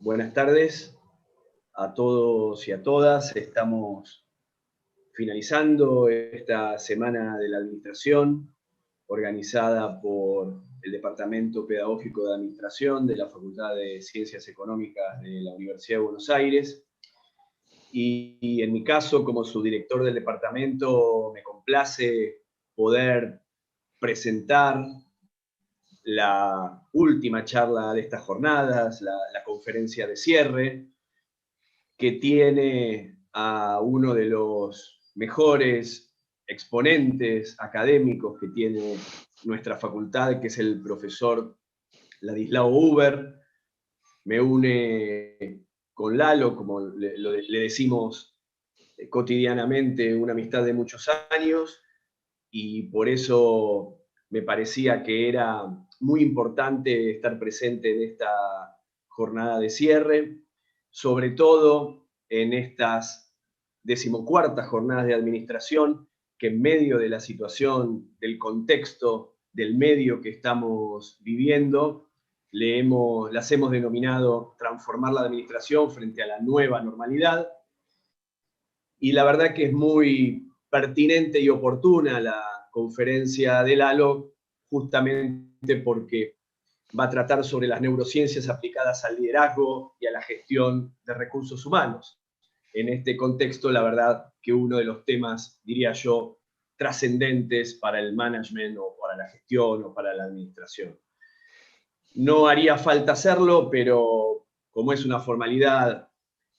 Buenas tardes a todos y a todas. Estamos finalizando esta semana de la administración organizada por el Departamento Pedagógico de Administración de la Facultad de Ciencias Económicas de la Universidad de Buenos Aires. Y en mi caso, como subdirector del departamento, me complace poder presentar la última charla de estas jornadas, la conferencia de cierre, que tiene a uno de los mejores exponentes académicos que tiene nuestra facultad, que es el profesor Ladislao Huber. Me une con Lalo, como le decimos cotidianamente, una amistad de muchos años, y por eso me parecía que era muy importante estar presente en esta jornada de cierre, sobre todo en estas 14ª jornadas de administración, que en medio de la situación, del contexto, del medio que estamos viviendo, las hemos denominado transformar la administración frente a la nueva normalidad. Y la verdad que es muy pertinente y oportuna la conferencia de Lalo, justamente porque va a tratar sobre las neurociencias aplicadas al liderazgo y a la gestión de recursos humanos. En este contexto, la verdad que uno de los temas, diría yo, trascendentes para el management o para la gestión o para la administración. No haría falta hacerlo, pero como es una formalidad,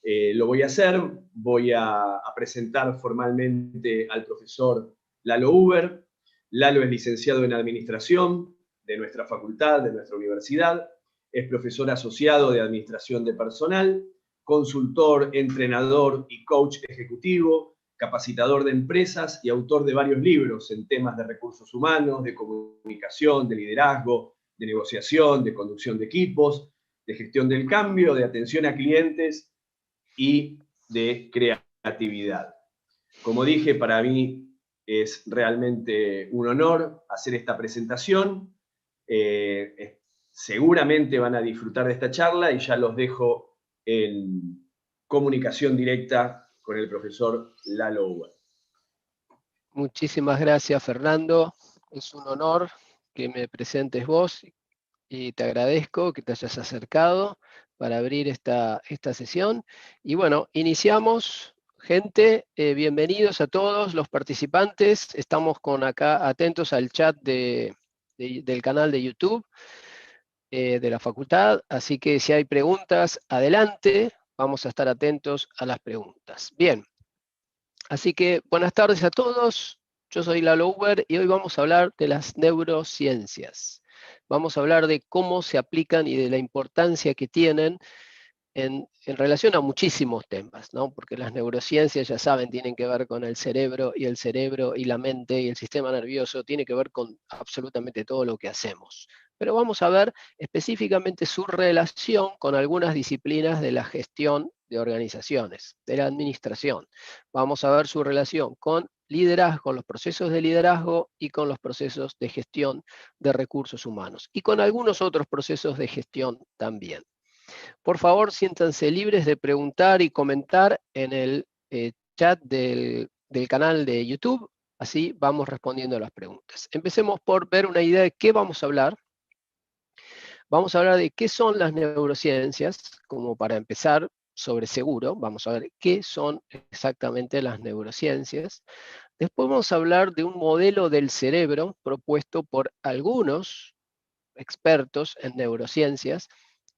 lo voy a hacer. Voy a presentar formalmente al profesor Lalo Huber. Lalo es licenciado en Administración de nuestra facultad, de nuestra universidad. Es profesor asociado de Administración de Personal, consultor, entrenador y coach ejecutivo, capacitador de empresas y autor de varios libros en temas de recursos humanos, de comunicación, de liderazgo, de negociación, de conducción de equipos, de gestión del cambio, de atención a clientes y de creatividad. Como dije, para mí es realmente un honor hacer esta presentación. Seguramente van a disfrutar de esta charla y ya los dejo en comunicación directa con el profesor Lalo Huber. Muchísimas gracias, Fernando. Es un honor que me presentes vos y te agradezco que te hayas acercado para abrir esta sesión. Y bueno, iniciamos. Gente, bienvenidos a todos los participantes. Estamos acá atentos al chat del canal de YouTube de la facultad, así que si hay preguntas, adelante. Vamos a estar atentos a las preguntas. Bien, así que buenas tardes a todos. Yo soy Lalo Huber y hoy vamos a hablar de las neurociencias. Vamos a hablar de cómo se aplican y de la importancia que tienen en relación a muchísimos temas, ¿no? Porque las neurociencias, ya saben, tienen que ver con el cerebro y la mente y el sistema nervioso, tiene que ver con absolutamente todo lo que hacemos. Pero vamos a ver específicamente su relación con algunas disciplinas de la gestión de organizaciones, de la administración. Vamos a ver su relación con liderazgo, con los procesos de liderazgo y con los procesos de gestión de recursos humanos y con algunos otros procesos de gestión también. Por favor, siéntanse libres de preguntar y comentar en el chat del canal de YouTube, así vamos respondiendo a las preguntas. Empecemos por ver una idea de qué vamos a hablar. Vamos a hablar de qué son las neurociencias, como para empezar sobre seguro. Vamos a ver qué son exactamente las neurociencias. Después vamos a hablar de un modelo del cerebro propuesto por algunos expertos en neurociencias,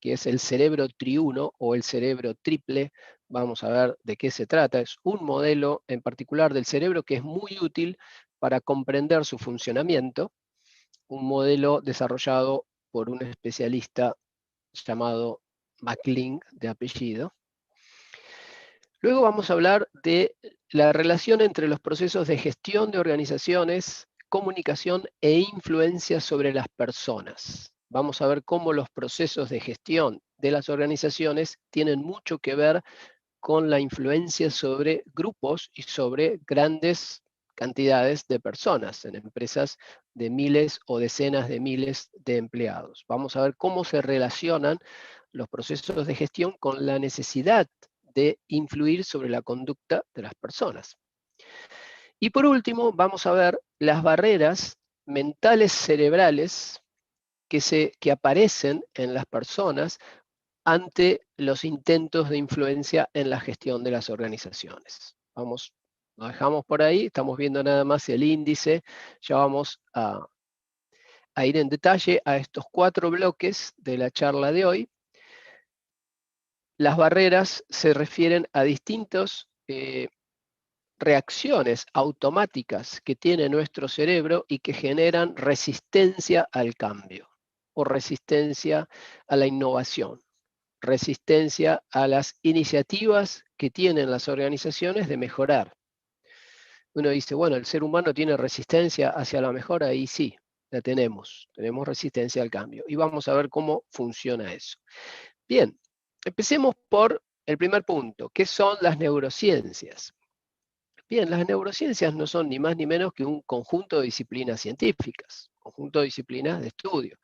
que es el cerebro triuno o el cerebro triple. Vamos a ver de qué se trata. Es un modelo en particular del cerebro que es muy útil para comprender su funcionamiento, un modelo desarrollado por un especialista llamado MacLean, de apellido. Luego vamos a hablar de la relación entre los procesos de gestión de organizaciones, comunicación e influencia sobre las personas. Vamos a ver cómo los procesos de gestión de las organizaciones tienen mucho que ver con la influencia sobre grupos y sobre grandes cantidades de personas en empresas de miles o decenas de miles de empleados. Vamos a ver cómo se relacionan los procesos de gestión con la necesidad de influir sobre la conducta de las personas. Y por último, vamos a ver las barreras mentales cerebrales que aparecen en las personas ante los intentos de influencia en la gestión de las organizaciones. Lo dejamos por ahí, estamos viendo nada más el índice, ya vamos a ir en detalle a estos 4 bloques de la charla de hoy. Las barreras se refieren a distintas reacciones automáticas que tiene nuestro cerebro y que generan resistencia al cambio o resistencia a la innovación, resistencia a las iniciativas que tienen las organizaciones de mejorar. Uno dice, bueno, el ser humano tiene resistencia hacia la mejora, y sí, la tenemos resistencia al cambio. Y vamos a ver cómo funciona eso. Bien, empecemos por el primer punto, ¿qué son las neurociencias? Bien, las neurociencias no son ni más ni menos que un conjunto de disciplinas científicas, conjunto de disciplinas de estudio,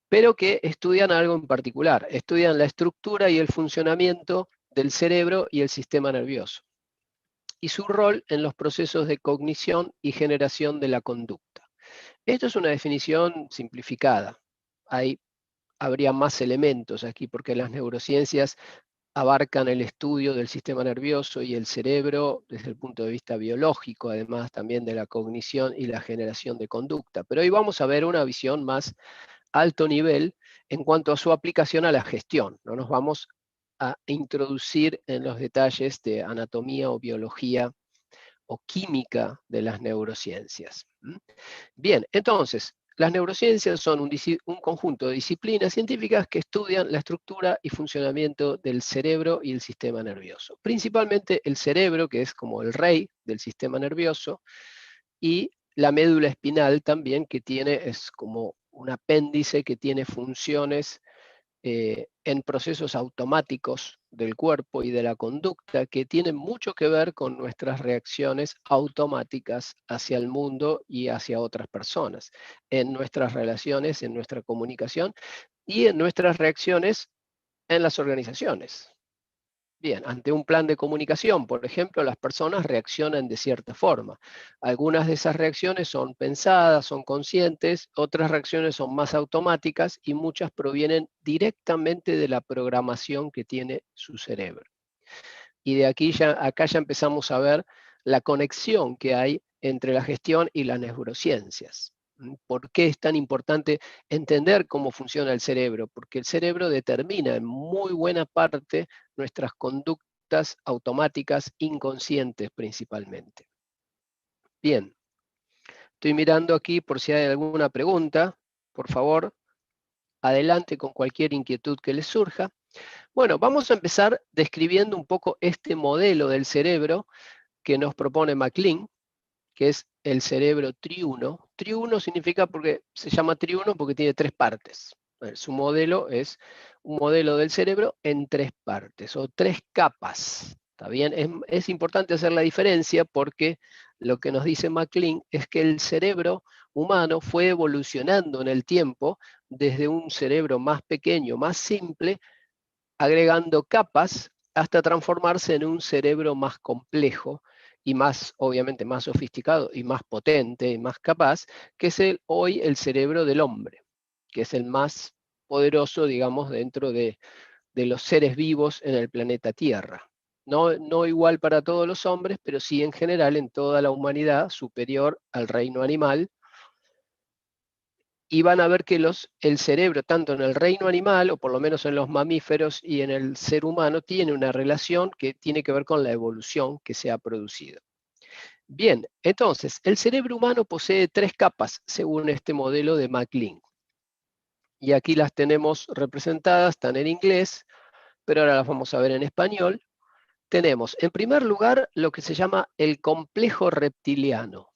pero que estudian algo en particular, estudian la estructura y el funcionamiento del cerebro y el sistema nervioso, y su rol en los procesos de cognición y generación de la conducta. Esto es una definición simplificada. Habría más elementos aquí, porque las neurociencias abarcan el estudio del sistema nervioso y el cerebro desde el punto de vista biológico, además también de la cognición y la generación de conducta. Pero hoy vamos a ver una visión más alto nivel en cuanto a su aplicación a la gestión. No nos vamos a introducir en los detalles de anatomía o biología o química de las neurociencias. Bien, entonces, las neurociencias son un conjunto de disciplinas científicas que estudian la estructura y funcionamiento del cerebro y el sistema nervioso. Principalmente el cerebro, que es como el rey del sistema nervioso, y la médula espinal también, que es como un apéndice que tiene funciones en procesos automáticos del cuerpo y de la conducta que tienen mucho que ver con nuestras reacciones automáticas hacia el mundo y hacia otras personas, en nuestras relaciones, en nuestra comunicación y en nuestras reacciones en las organizaciones. Bien, ante un plan de comunicación, por ejemplo, las personas reaccionan de cierta forma. Algunas de esas reacciones son pensadas, son conscientes, otras reacciones son más automáticas y muchas provienen directamente de la programación que tiene su cerebro. Y de acá ya empezamos a ver la conexión que hay entre la gestión y las neurociencias. ¿Por qué es tan importante entender cómo funciona el cerebro? Porque el cerebro determina en muy buena parte nuestras conductas automáticas inconscientes principalmente. Bien, estoy mirando aquí por si hay alguna pregunta. Por favor, adelante con cualquier inquietud que les surja. Bueno, vamos a empezar describiendo un poco este modelo del cerebro que nos propone MacLean, que es el cerebro triuno. Triuno significa se llama triuno porque tiene 3 partes. Su modelo es un modelo del cerebro en 3 partes o 3 capas. ¿Está bien? Es importante hacer la diferencia porque lo que nos dice MacLean es que el cerebro humano fue evolucionando en el tiempo desde un cerebro más pequeño, más simple, agregando capas hasta transformarse en un cerebro más complejo y obviamente más sofisticado y más potente y más capaz, que es hoy el cerebro del hombre, que es el más poderoso, digamos, dentro de los seres vivos en el planeta Tierra. No igual para todos los hombres, pero sí en general en toda la humanidad, superior al reino animal. Y van a ver que el cerebro, tanto en el reino animal, o por lo menos en los mamíferos y en el ser humano, tiene una relación que tiene que ver con la evolución que se ha producido. Bien, entonces, el cerebro humano posee 3 capas, según este modelo de MacLean. Y aquí las tenemos representadas, están en inglés, pero ahora las vamos a ver en español. Tenemos, en primer lugar, lo que se llama el complejo reptiliano.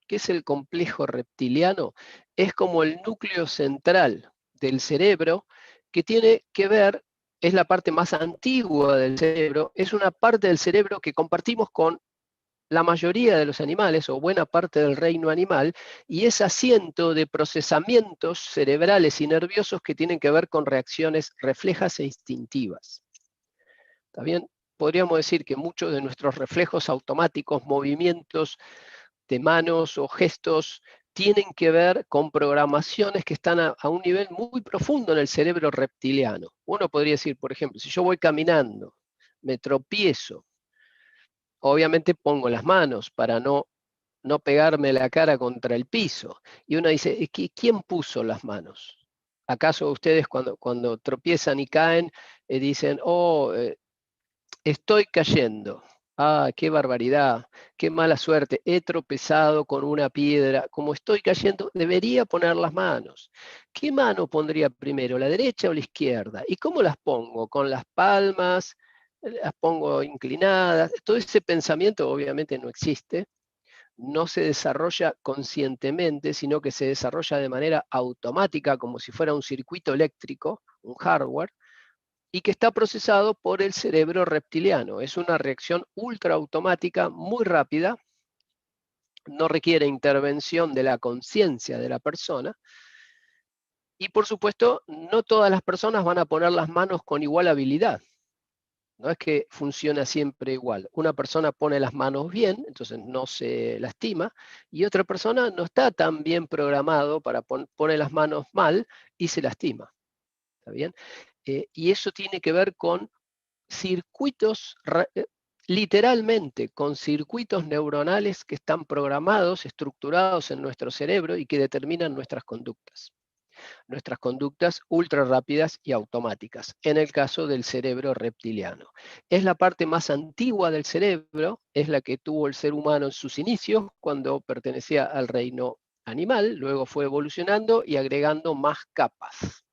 ¿Qué es el complejo reptiliano? Es como el núcleo central del cerebro que tiene que ver, es la parte más antigua del cerebro, es una parte del cerebro que compartimos con la mayoría de los animales, o buena parte del reino animal, y es asiento de procesamientos cerebrales y nerviosos que tienen que ver con reacciones reflejas e instintivas. También podríamos decir que muchos de nuestros reflejos automáticos, movimientos de manos o gestos, tienen que ver con programaciones que están a un nivel muy profundo en el cerebro reptiliano. Uno podría decir, por ejemplo, si yo voy caminando, me tropiezo, obviamente pongo las manos para no pegarme la cara contra el piso. Y uno dice, ¿quién puso las manos? ¿Acaso ustedes cuando tropiezan y caen dicen, estoy cayendo? Ah, qué barbaridad, qué mala suerte, he tropezado con una piedra, como estoy cayendo, debería poner las manos. ¿Qué mano pondría primero, la derecha o la izquierda? ¿Y cómo las pongo? ¿Con las palmas? ¿Las pongo inclinadas? Todo ese pensamiento obviamente no existe, no se desarrolla conscientemente, sino que se desarrolla de manera automática, como si fuera un circuito eléctrico, un hardware, y que está procesado por el cerebro reptiliano. Es una reacción ultra automática, muy rápida, no requiere intervención de la conciencia de la persona, y por supuesto, no todas las personas van a poner las manos con igual habilidad. No es que funciona siempre igual. Una persona pone las manos bien, entonces no se lastima, y otra persona no está tan bien programado para poner las manos mal y se lastima. ¿Está bien? Y eso tiene que ver con circuitos, literalmente con circuitos neuronales que están programados, estructurados en nuestro cerebro y que determinan nuestras conductas ultra rápidas y automáticas, en el caso del cerebro reptiliano. Es la parte más antigua del cerebro, es la que tuvo el ser humano en sus inicios, cuando pertenecía al reino animal, luego fue evolucionando y agregando más capas.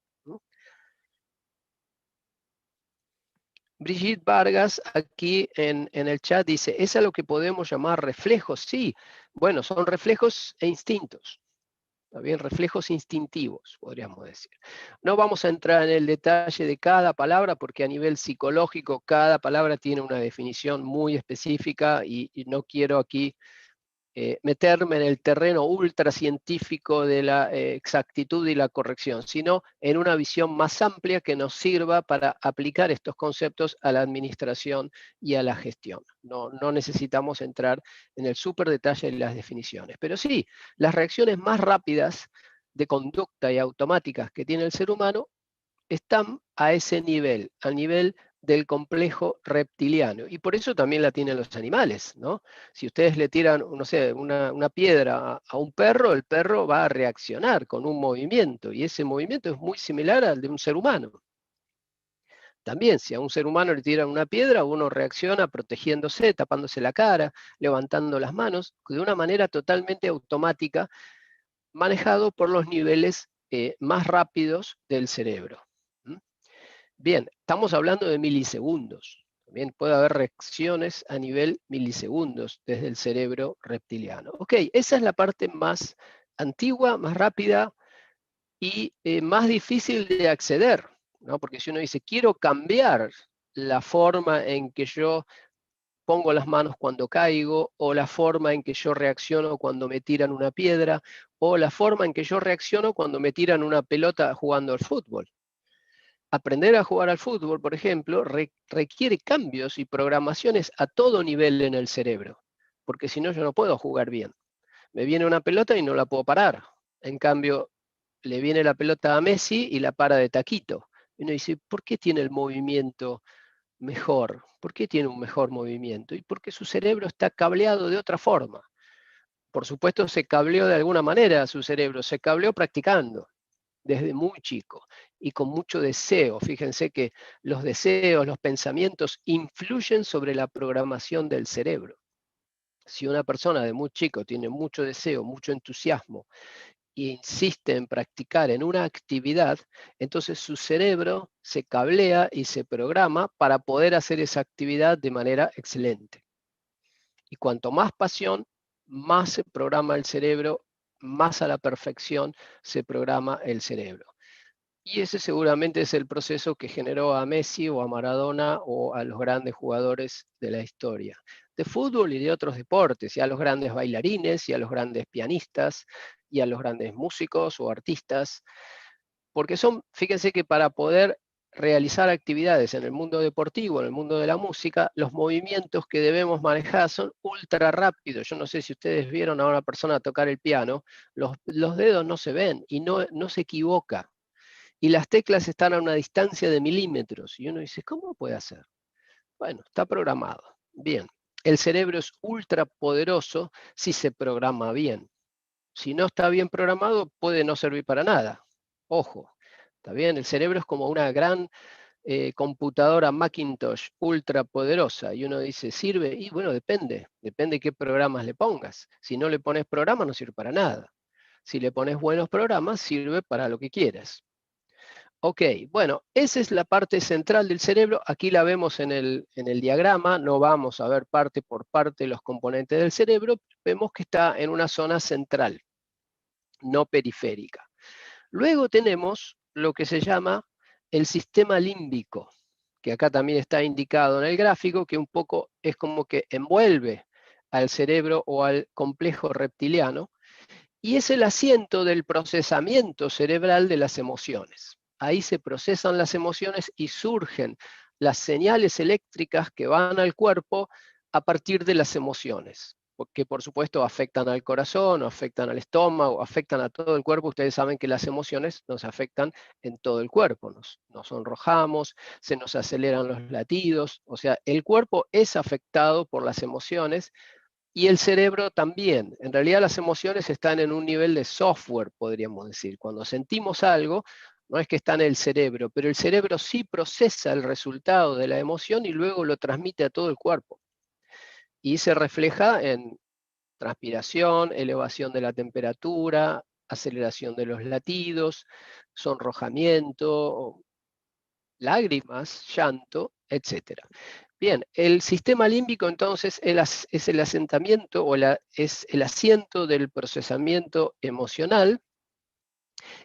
Brigitte Vargas aquí en el chat dice, ¿es a lo que podemos llamar reflejos? Sí, bueno, son reflejos e instintos. Bien, reflejos instintivos, podríamos decir. No vamos a entrar en el detalle de cada palabra porque a nivel psicológico cada palabra tiene una definición muy específica y no quiero aquí meterme en el terreno ultracientífico de la exactitud y la corrección, sino en una visión más amplia que nos sirva para aplicar estos conceptos a la administración y a la gestión. No necesitamos entrar en el súper detalle de las definiciones, pero sí, las reacciones más rápidas de conducta y automáticas que tiene el ser humano están a ese nivel, al nivel del complejo reptiliano. Y por eso también la tienen los animales, ¿no? Si ustedes le tiran, no sé, una piedra a un perro, el perro va a reaccionar con un movimiento, y ese movimiento es muy similar al de un ser humano. También, si a un ser humano le tiran una piedra, uno reacciona protegiéndose, tapándose la cara, levantando las manos, de una manera totalmente automática, manejado por los niveles más rápidos del cerebro. Bien, estamos hablando de milisegundos. También puede haber reacciones a nivel milisegundos desde el cerebro reptiliano. Ok, esa es la parte más antigua, más rápida y más difícil de acceder, ¿no? Porque si uno dice, quiero cambiar la forma en que yo pongo las manos cuando caigo, o la forma en que yo reacciono cuando me tiran una piedra, o la forma en que yo reacciono cuando me tiran una pelota jugando al fútbol. Aprender a jugar al fútbol, por ejemplo, requiere cambios y programaciones a todo nivel en el cerebro, porque si no yo no puedo jugar bien. Me viene una pelota y no la puedo parar. En cambio, le viene la pelota a Messi y la para de taquito. Y uno dice, ¿por qué tiene el movimiento mejor? ¿Por qué tiene un mejor movimiento? Y porque su cerebro está cableado de otra forma. Por supuesto, se cableó de alguna manera su cerebro, se cableó practicando desde muy chico y con mucho deseo. Fíjense que los deseos, los pensamientos influyen sobre la programación del cerebro. Si una persona de muy chico tiene mucho deseo, mucho entusiasmo e insiste en practicar en una actividad, entonces su cerebro se cablea y se programa para poder hacer esa actividad de manera excelente. Y cuanto más pasión, más se programa el cerebro, más a la perfección se programa el cerebro. Y ese seguramente es el proceso que generó a Messi o a Maradona o a los grandes jugadores de la historia, de fútbol y de otros deportes, y a los grandes bailarines, y a los grandes pianistas, y a los grandes músicos o artistas, porque son, fíjense que para poder realizar actividades en el mundo deportivo, en el mundo de la música, los movimientos que debemos manejar son ultra rápidos. Yo no sé si ustedes vieron a una persona tocar el piano, los dedos no se ven y no se equivoca. Y las teclas están a una distancia de milímetros. Y uno dice, ¿cómo puede hacer? Bueno, está programado. Bien, el cerebro es ultra poderoso si se programa bien. Si no está bien programado, puede no servir para nada. Ojo, ¿está bien? El cerebro es como una gran computadora Macintosh ultra poderosa. Y uno dice, ¿sirve? Y bueno, depende qué programas le pongas. Si no le pones programa, no sirve para nada. Si le pones buenos programas, sirve para lo que quieras. Ok, bueno, esa es la parte central del cerebro. Aquí la vemos en el diagrama. No vamos a ver parte por parte los componentes del cerebro. Vemos que está en una zona central, no periférica. Luego tenemos lo que se llama el sistema límbico, que acá también está indicado en el gráfico, que un poco es como que envuelve al cerebro o al complejo reptiliano, y es el asiento del procesamiento cerebral de las emociones. Ahí se procesan las emociones y surgen las señales eléctricas que van al cuerpo a partir de las emociones, que por supuesto afectan al corazón, o afectan al estómago, afectan a todo el cuerpo. Ustedes saben que las emociones nos afectan en todo el cuerpo, nos sonrojamos, se nos aceleran los latidos, o sea, el cuerpo es afectado por las emociones y el cerebro también. En realidad las emociones están en un nivel de software, podríamos decir. Cuando sentimos algo, no es que está en el cerebro, pero el cerebro sí procesa el resultado de la emoción y luego lo transmite a todo el cuerpo. Y se refleja en transpiración, elevación de la temperatura, aceleración de los latidos, sonrojamiento, lágrimas, llanto, etc. Bien, el sistema límbico entonces es el asentamiento o es el asiento del procesamiento emocional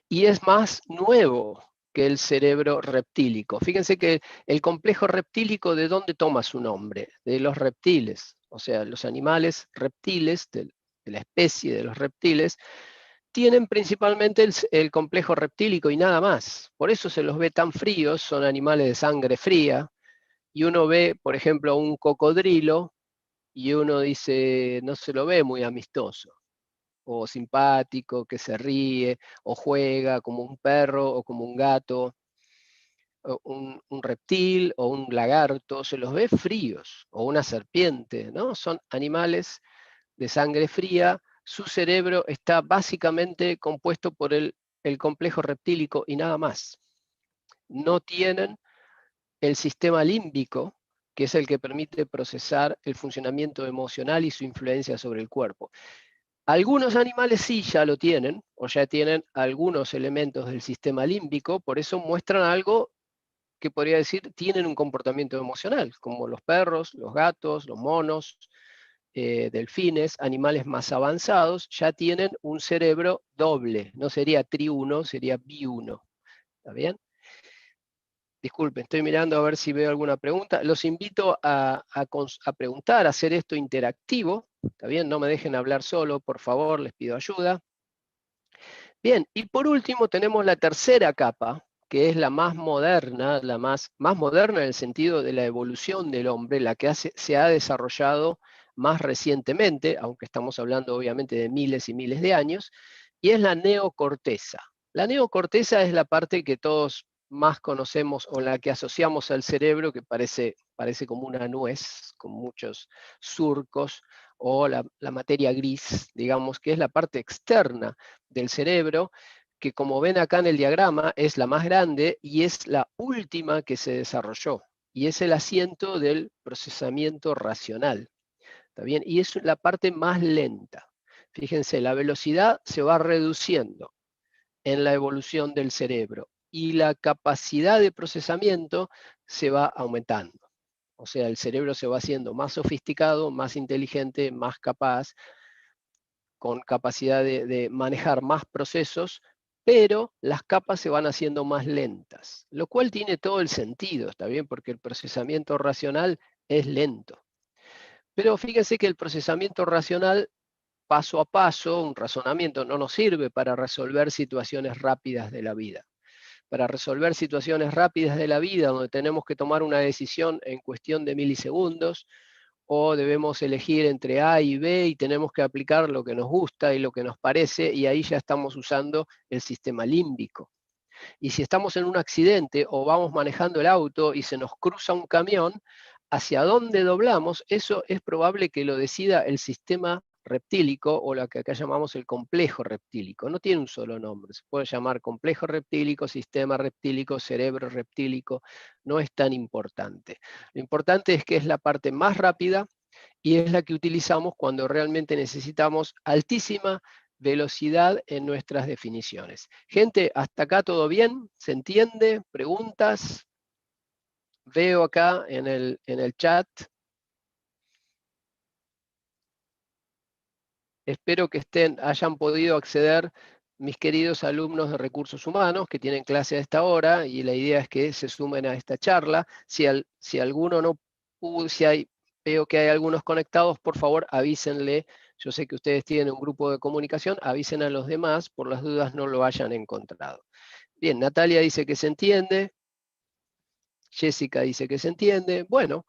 y es más nuevo que el cerebro reptílico. Fíjense que el complejo reptílico, ¿de dónde toma su nombre? De los reptiles, o sea, los animales reptiles, de la especie de los reptiles, tienen principalmente el complejo reptílico y nada más. Por eso se los ve tan fríos, son animales de sangre fría, y uno ve, por ejemplo, un cocodrilo y uno dice, no se lo ve muy amistoso, o simpático, que se ríe, o juega como un perro o como un gato, o un reptil o un lagarto, se los ve fríos, o una serpiente, ¿no? Son animales de sangre fría, su cerebro está básicamente compuesto por el complejo reptílico y nada más. No tienen el sistema límbico, que es el que permite procesar el funcionamiento emocional y su influencia sobre el cuerpo. Algunos animales sí ya lo tienen, o ya tienen algunos elementos del sistema límbico, por eso muestran algo que podría decir tienen un comportamiento emocional, como los perros, los gatos, los monos, delfines, animales más avanzados, ya tienen un cerebro doble, no sería triuno, sería biuno. ¿Está bien? Disculpen, estoy mirando a ver si veo alguna pregunta. Los invito a preguntar, a hacer esto interactivo. ¿Está bien? No me dejen hablar solo, por favor, les pido ayuda. Bien, y por último tenemos la tercera capa, que es la más moderna, la más moderna en el sentido de la evolución del hombre, la que se ha desarrollado más recientemente, aunque estamos hablando obviamente de miles y miles de años, y es la neocorteza. La neocorteza es la parte que todos más conocemos o la que asociamos al cerebro, que parece como una nuez, con muchos surcos, o la materia gris, digamos, que es la parte externa del cerebro, que como ven acá en el diagrama es la más grande y es la última que se desarrolló, y es el asiento del procesamiento racional. ¿Está bien? Y es la parte más lenta. Fíjense, la velocidad se va reduciendo en la evolución del cerebro y la capacidad de procesamiento se va aumentando. O sea, el cerebro se va haciendo más sofisticado, más inteligente, más capaz, con capacidad de manejar más procesos, pero las capas se van haciendo más lentas, lo cual tiene todo el sentido, ¿está bien? Porque el procesamiento racional es lento. Pero fíjense que el procesamiento racional, paso a paso, un razonamiento, no nos sirve para resolver situaciones rápidas de la vida. Para resolver situaciones rápidas de la vida, donde tenemos que tomar una decisión en cuestión de milisegundos, o debemos elegir entre A y B y tenemos que aplicar lo que nos gusta y lo que nos parece, y ahí ya estamos usando el sistema límbico. Y si estamos en un accidente o vamos manejando el auto y se nos cruza un camión, hacia dónde doblamos, eso es probable que lo decida el sistema reptílico, o lo que acá llamamos el complejo reptílico. No tiene un solo nombre, se puede llamar complejo reptílico, sistema reptílico, cerebro reptílico, no es tan importante. Lo importante es que es la parte más rápida y es la que utilizamos cuando realmente necesitamos altísima velocidad en nuestras definiciones. Gente, ¿hasta acá todo bien? ¿Se entiende? ¿Preguntas? Veo acá en el chat. Espero que hayan podido acceder mis queridos alumnos de recursos humanos que tienen clase a esta hora, y la idea es que se sumen a esta charla. Si alguno no pudo, veo que hay algunos conectados, por favor avísenle. Yo sé que ustedes tienen un grupo de comunicación, avisen a los demás por las dudas no lo hayan encontrado. Bien, Natalia dice que se entiende. Jessica dice que se entiende. Bueno,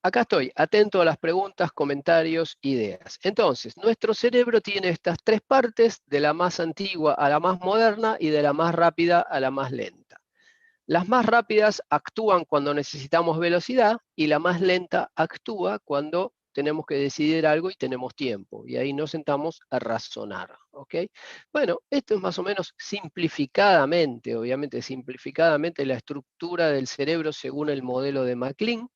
acá estoy, atento a las preguntas, comentarios, ideas. Entonces, nuestro cerebro tiene estas tres partes, de la más antigua a la más moderna y de la más rápida a la más lenta. Las más rápidas actúan cuando necesitamos velocidad y la más lenta actúa cuando tenemos que decidir algo y tenemos tiempo. Y ahí nos sentamos a razonar. ¿Ok? Bueno, esto es más o menos simplificadamente, obviamente simplificadamente, la estructura del cerebro según el modelo de MacLean.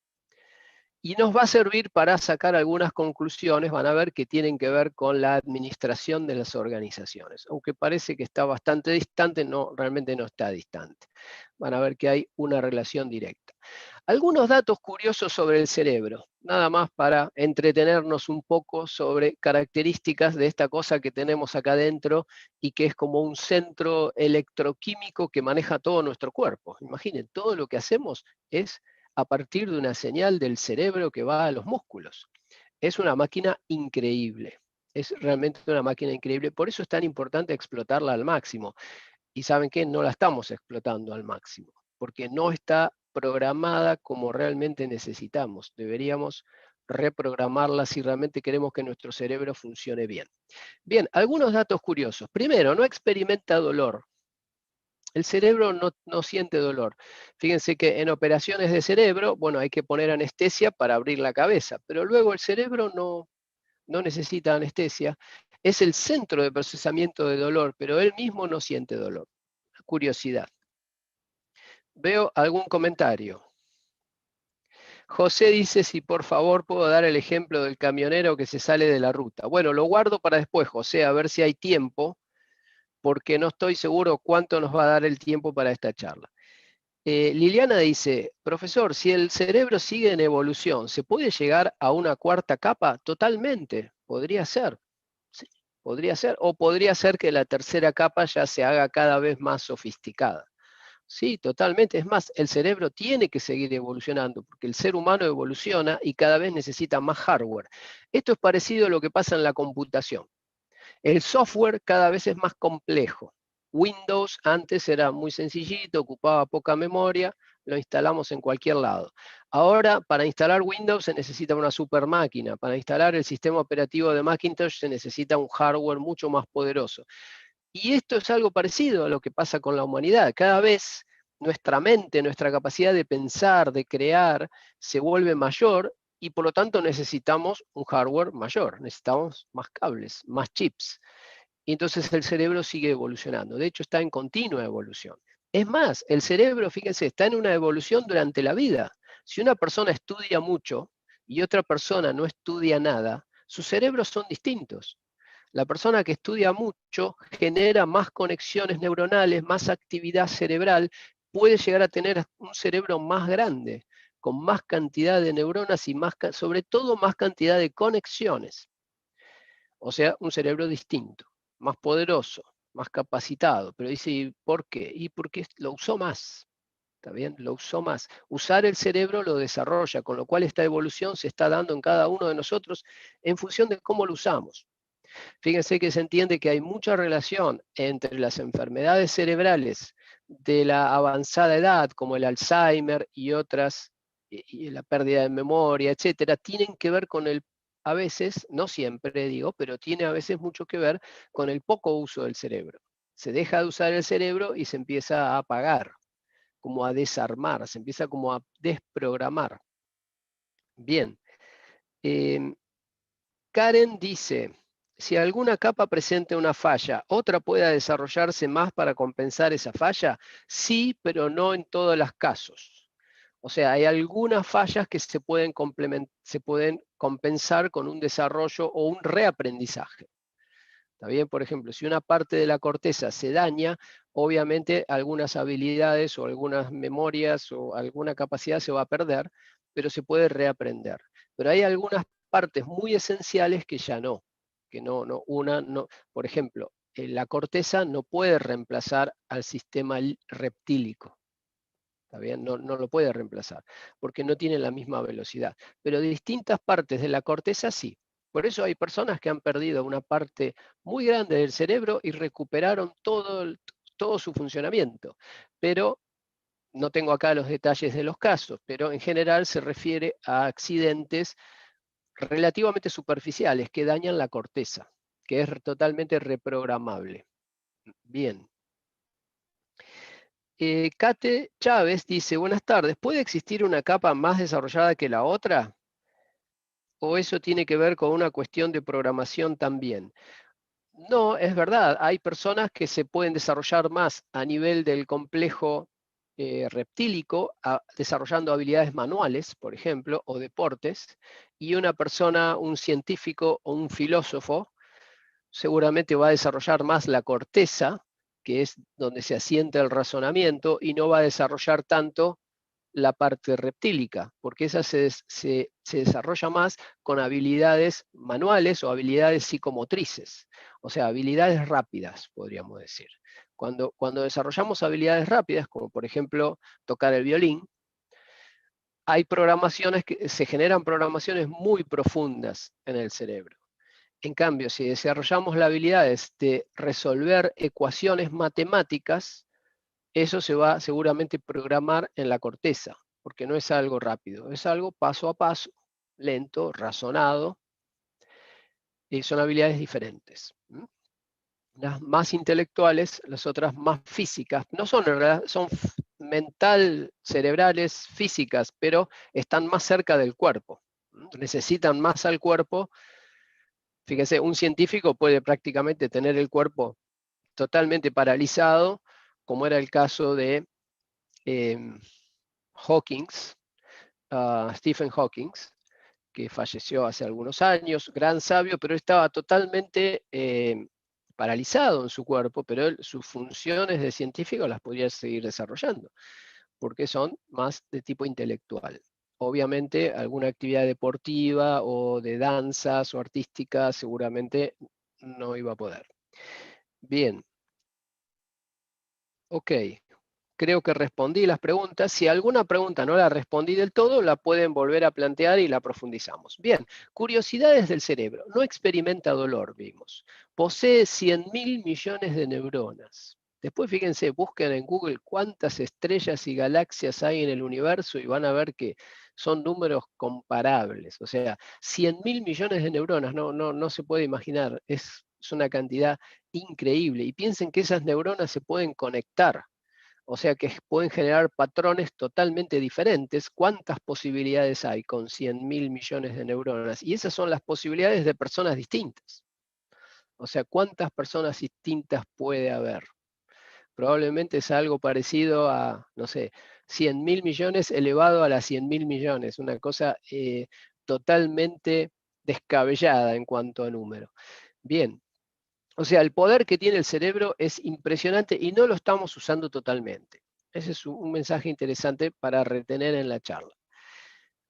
Y nos va a servir para sacar algunas conclusiones, van a ver que tienen que ver con la administración de las organizaciones. Aunque parece que está bastante distante, no, realmente no está distante. Van a ver que hay una relación directa. Algunos datos curiosos sobre el cerebro, nada más para entretenernos un poco sobre características de esta cosa que tenemos acá adentro y que es como un centro electroquímico que maneja todo nuestro cuerpo. Imaginen, todo lo que hacemos es a partir de una señal del cerebro que va a los músculos. Es una máquina increíble, es realmente una máquina increíble, por eso es tan importante explotarla al máximo. Y ¿saben qué? No la estamos explotando al máximo, porque no está programada como realmente necesitamos. Deberíamos reprogramarla si realmente queremos que nuestro cerebro funcione bien. Bien, algunos datos curiosos. Primero, no experimenta dolor. El cerebro no siente dolor. Fíjense que en operaciones de cerebro, bueno, hay que poner anestesia para abrir la cabeza, pero luego el cerebro no necesita anestesia. Es el centro de procesamiento de dolor, pero él mismo no siente dolor. Curiosidad. Veo algún comentario. José dice si por favor puedo dar el ejemplo del camionero que se sale de la ruta. Bueno, lo guardo para después, José, a ver si hay tiempo, porque no estoy seguro cuánto nos va a dar el tiempo para esta charla. Liliana dice, profesor, si el cerebro sigue en evolución, ¿se puede llegar a una cuarta capa? Totalmente, podría ser. Sí, podría ser. O podría ser que la tercera capa ya se haga cada vez más sofisticada. Sí, totalmente. Es más, el cerebro tiene que seguir evolucionando, porque el ser humano evoluciona y cada vez necesita más hardware. Esto es parecido a lo que pasa en la computación. El software cada vez es más complejo. Windows antes era muy sencillito, ocupaba poca memoria, lo instalamos en cualquier lado. Ahora, para instalar Windows se necesita una super máquina. Para instalar el sistema operativo de Macintosh se necesita un hardware mucho más poderoso. Y esto es algo parecido a lo que pasa con la humanidad. Cada vez nuestra mente, nuestra capacidad de pensar, de crear, se vuelve mayor y por lo tanto necesitamos un hardware mayor, necesitamos más cables, más chips. Y entonces el cerebro sigue evolucionando. De hecho, está en continua evolución. Es más, el cerebro, fíjense, está en una evolución durante la vida. Si una persona estudia mucho y otra persona no estudia nada, sus cerebros son distintos. La persona que estudia mucho genera más conexiones neuronales, más actividad cerebral, puede llegar a tener un cerebro más grande, con más cantidad de neuronas y sobre todo más cantidad de conexiones. O sea, un cerebro distinto, más poderoso. más capacitado. Pero dice, ¿y por qué? Y porque lo usó más. ¿Está bien? Lo usó más. Usar el cerebro lo desarrolla, con lo cual esta evolución se está dando en cada uno de nosotros en función de cómo lo usamos. Fíjense que se entiende que hay mucha relación entre las enfermedades cerebrales de la avanzada edad, como el Alzheimer y otras, y la pérdida de memoria, etcétera, tienen que ver con a veces, no siempre digo, pero tiene a veces mucho que ver con el poco uso del cerebro. Se deja de usar el cerebro y se empieza a apagar, como a desarmar, se empieza como a desprogramar. Bien. Karen dice, si alguna capa presenta una falla, ¿otra pueda desarrollarse más para compensar esa falla? Sí, pero no en todos los casos. O sea, hay algunas fallas que se pueden compensar con un desarrollo o un reaprendizaje. ¿Está bien? Por ejemplo, si una parte de la corteza se daña, obviamente algunas habilidades o algunas memorias o alguna capacidad se va a perder, pero se puede reaprender. Pero hay algunas partes muy esenciales que ya no, por ejemplo, la corteza no puede reemplazar al sistema reptílico. ¿Está bien? No lo puede reemplazar, porque no tiene la misma velocidad. Pero distintas partes de la corteza sí. Por eso hay personas que han perdido una parte muy grande del cerebro y recuperaron todo su funcionamiento. Pero no tengo acá los detalles de los casos, pero en general se refiere a accidentes relativamente superficiales que dañan la corteza, que es totalmente reprogramable. Bien. Kate Chávez dice, buenas tardes, ¿puede existir una capa más desarrollada que la otra? ¿O eso tiene que ver con una cuestión de programación también? No, es verdad, hay personas que se pueden desarrollar más a nivel del complejo reptílico, desarrollando habilidades manuales, por ejemplo, o deportes, y una persona, un científico o un filósofo, seguramente va a desarrollar más la corteza, que es donde se asienta el razonamiento, y no va a desarrollar tanto la parte reptílica, porque esa se desarrolla más con habilidades manuales o habilidades psicomotrices, o sea, habilidades rápidas, podríamos decir. Cuando desarrollamos habilidades rápidas, como por ejemplo tocar el violín, hay programaciones se generan programaciones muy profundas en el cerebro. En cambio, si desarrollamos la habilidad de resolver ecuaciones matemáticas, eso se va seguramente a programar en la corteza, porque no es algo rápido, es algo paso a paso, lento, razonado, y son habilidades diferentes. Las más intelectuales, las otras más físicas, no son en realidad, son mental, cerebrales, físicas, pero están más cerca del cuerpo. Necesitan más al cuerpo. Fíjense, un científico puede prácticamente tener el cuerpo totalmente paralizado, como era el caso de Stephen Hawking, que falleció hace algunos años, gran sabio, pero estaba totalmente paralizado en su cuerpo, pero sus funciones de científico las podía seguir desarrollando, porque son más de tipo intelectual. Obviamente, alguna actividad deportiva o de danzas o artística seguramente no iba a poder. Bien. Ok. Creo que respondí las preguntas. Si alguna pregunta no la respondí del todo, la pueden volver a plantear y la profundizamos. Bien, curiosidades del cerebro. No experimenta dolor, vimos. Posee 100.000 millones de neuronas. Después, fíjense, busquen en Google cuántas estrellas y galaxias hay en el universo y van a ver que son números comparables. O sea, 100.000 millones de neuronas, no se puede imaginar. Es una cantidad increíble. Y piensen que esas neuronas se pueden conectar. O sea que pueden generar patrones totalmente diferentes. ¿Cuántas posibilidades hay con 100.000 millones de neuronas? Y esas son las posibilidades de personas distintas. O sea, ¿cuántas personas distintas puede haber? Probablemente es algo parecido a, no sé, 100.000 millones elevado a las 100.000 millones. Una cosa totalmente descabellada en cuanto a número. Bien. O sea, el poder que tiene el cerebro es impresionante y no lo estamos usando totalmente. Ese es un mensaje interesante para retener en la charla.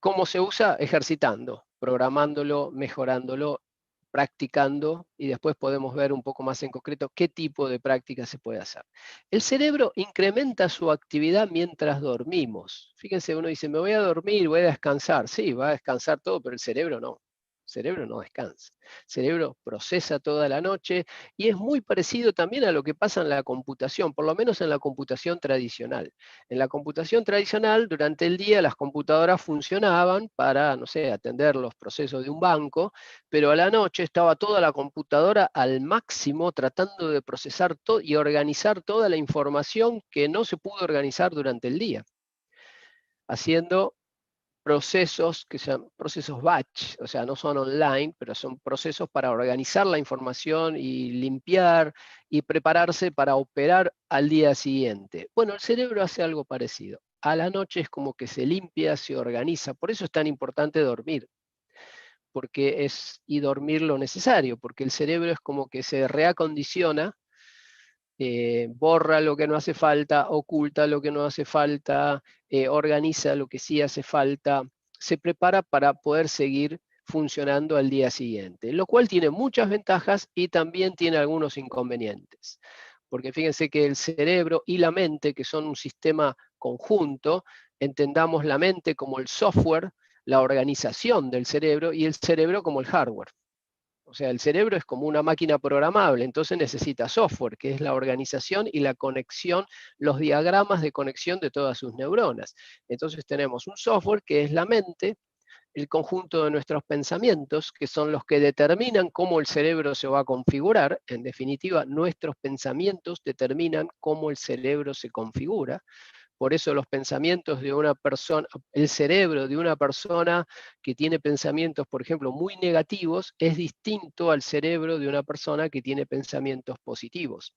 ¿Cómo se usa? Ejercitando, programándolo, mejorándolo, practicando, y después podemos ver un poco más en concreto qué tipo de práctica se puede hacer. El cerebro incrementa su actividad mientras dormimos. Fíjense, uno dice, me voy a dormir, voy a descansar. Sí, va a descansar todo, pero el cerebro no. El cerebro no descansa. El cerebro procesa toda la noche y es muy parecido también a lo que pasa en la computación, por lo menos en la computación tradicional. En la computación tradicional, durante el día las computadoras funcionaban para, no sé, atender los procesos de un banco, pero a la noche estaba toda la computadora al máximo tratando de procesar todo y organizar toda la información que no se pudo organizar durante el día, haciendo procesos que sean procesos batch, o sea, no son online, pero son procesos para organizar la información y limpiar y prepararse para operar al día siguiente. Bueno, el cerebro hace algo parecido. A la noche es como que se limpia, se organiza, por eso es tan importante dormir, y dormir lo necesario, porque el cerebro es como que se reacondiciona, borra lo que no hace falta, oculta lo que no hace falta, organiza lo que sí hace falta, se prepara para poder seguir funcionando al día siguiente, lo cual tiene muchas ventajas y también tiene algunos inconvenientes. Porque fíjense que el cerebro y la mente, que son un sistema conjunto, entendamos la mente como el software, la organización del cerebro, y el cerebro como el hardware. O sea, el cerebro es como una máquina programable, entonces necesita software, que es la organización y la conexión, los diagramas de conexión de todas sus neuronas. Entonces tenemos un software que es la mente, el conjunto de nuestros pensamientos, que son los que determinan cómo el cerebro se va a configurar. En definitiva, nuestros pensamientos determinan cómo el cerebro se configura. Por eso los pensamientos de una persona, el cerebro de una persona que tiene pensamientos, por ejemplo, muy negativos, es distinto al cerebro de una persona que tiene pensamientos positivos.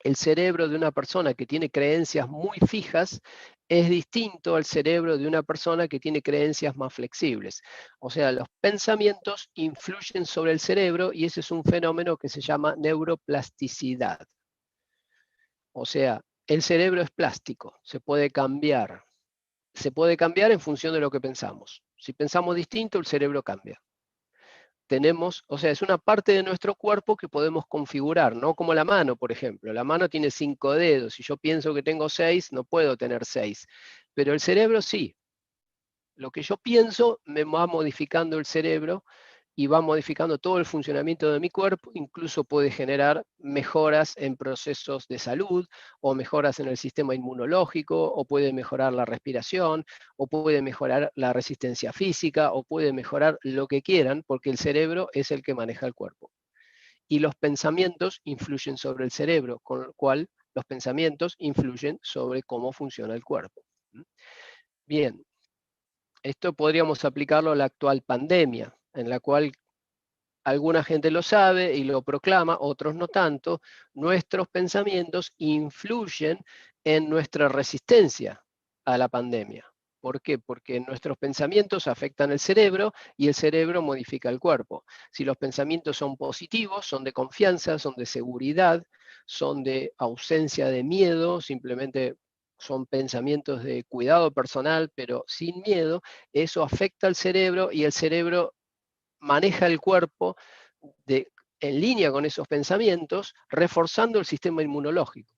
El cerebro de una persona que tiene creencias muy fijas es distinto al cerebro de una persona que tiene creencias más flexibles. O sea, los pensamientos influyen sobre el cerebro y ese es un fenómeno que se llama neuroplasticidad. O sea, el cerebro es plástico, se puede cambiar. Se puede cambiar en función de lo que pensamos. Si pensamos distinto, el cerebro cambia. O sea, es una parte de nuestro cuerpo que podemos configurar, no como la mano, por ejemplo. La mano tiene 5 dedos. Si yo pienso que tengo 6, no puedo tener 6. Pero el cerebro sí. Lo que yo pienso me va modificando el cerebro y va modificando todo el funcionamiento de mi cuerpo, incluso puede generar mejoras en procesos de salud, o mejoras en el sistema inmunológico, o puede mejorar la respiración, o puede mejorar la resistencia física, o puede mejorar lo que quieran, porque el cerebro es el que maneja el cuerpo. Y los pensamientos influyen sobre el cerebro, con lo cual los pensamientos influyen sobre cómo funciona el cuerpo. Bien, esto podríamos aplicarlo a la actual pandemia, en la cual alguna gente lo sabe y lo proclama, otros no tanto. Nuestros pensamientos influyen en nuestra resistencia a la pandemia. ¿Por qué? Porque nuestros pensamientos afectan el cerebro y el cerebro modifica el cuerpo. Si los pensamientos son positivos, son de confianza, son de seguridad, son de ausencia de miedo, simplemente son pensamientos de cuidado personal, pero sin miedo, eso afecta al cerebro y el cerebro maneja el cuerpo en línea con esos pensamientos, reforzando el sistema inmunológico.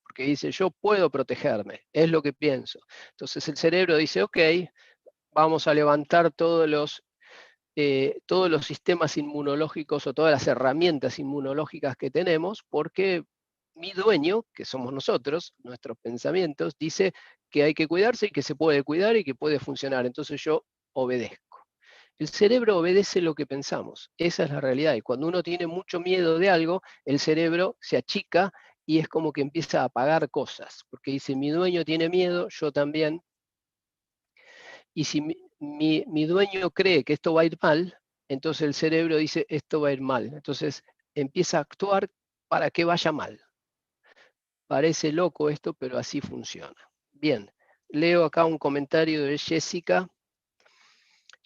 Porque dice, yo puedo protegerme, es lo que pienso. Entonces el cerebro dice, ok, vamos a levantar todos los sistemas inmunológicos o todas las herramientas inmunológicas que tenemos, porque mi dueño, que somos nosotros, nuestros pensamientos, dice que hay que cuidarse y que se puede cuidar y que puede funcionar. Entonces yo obedezco. El cerebro obedece lo que pensamos, esa es la realidad. Y cuando uno tiene mucho miedo de algo, el cerebro se achica y es como que empieza a apagar cosas, porque dice, mi dueño tiene miedo, yo también, y si mi dueño cree que esto va a ir mal, entonces el cerebro dice, esto va a ir mal. Entonces empieza a actuar para que vaya mal. Parece loco esto, pero así funciona. Bien, leo acá un comentario de Jessica.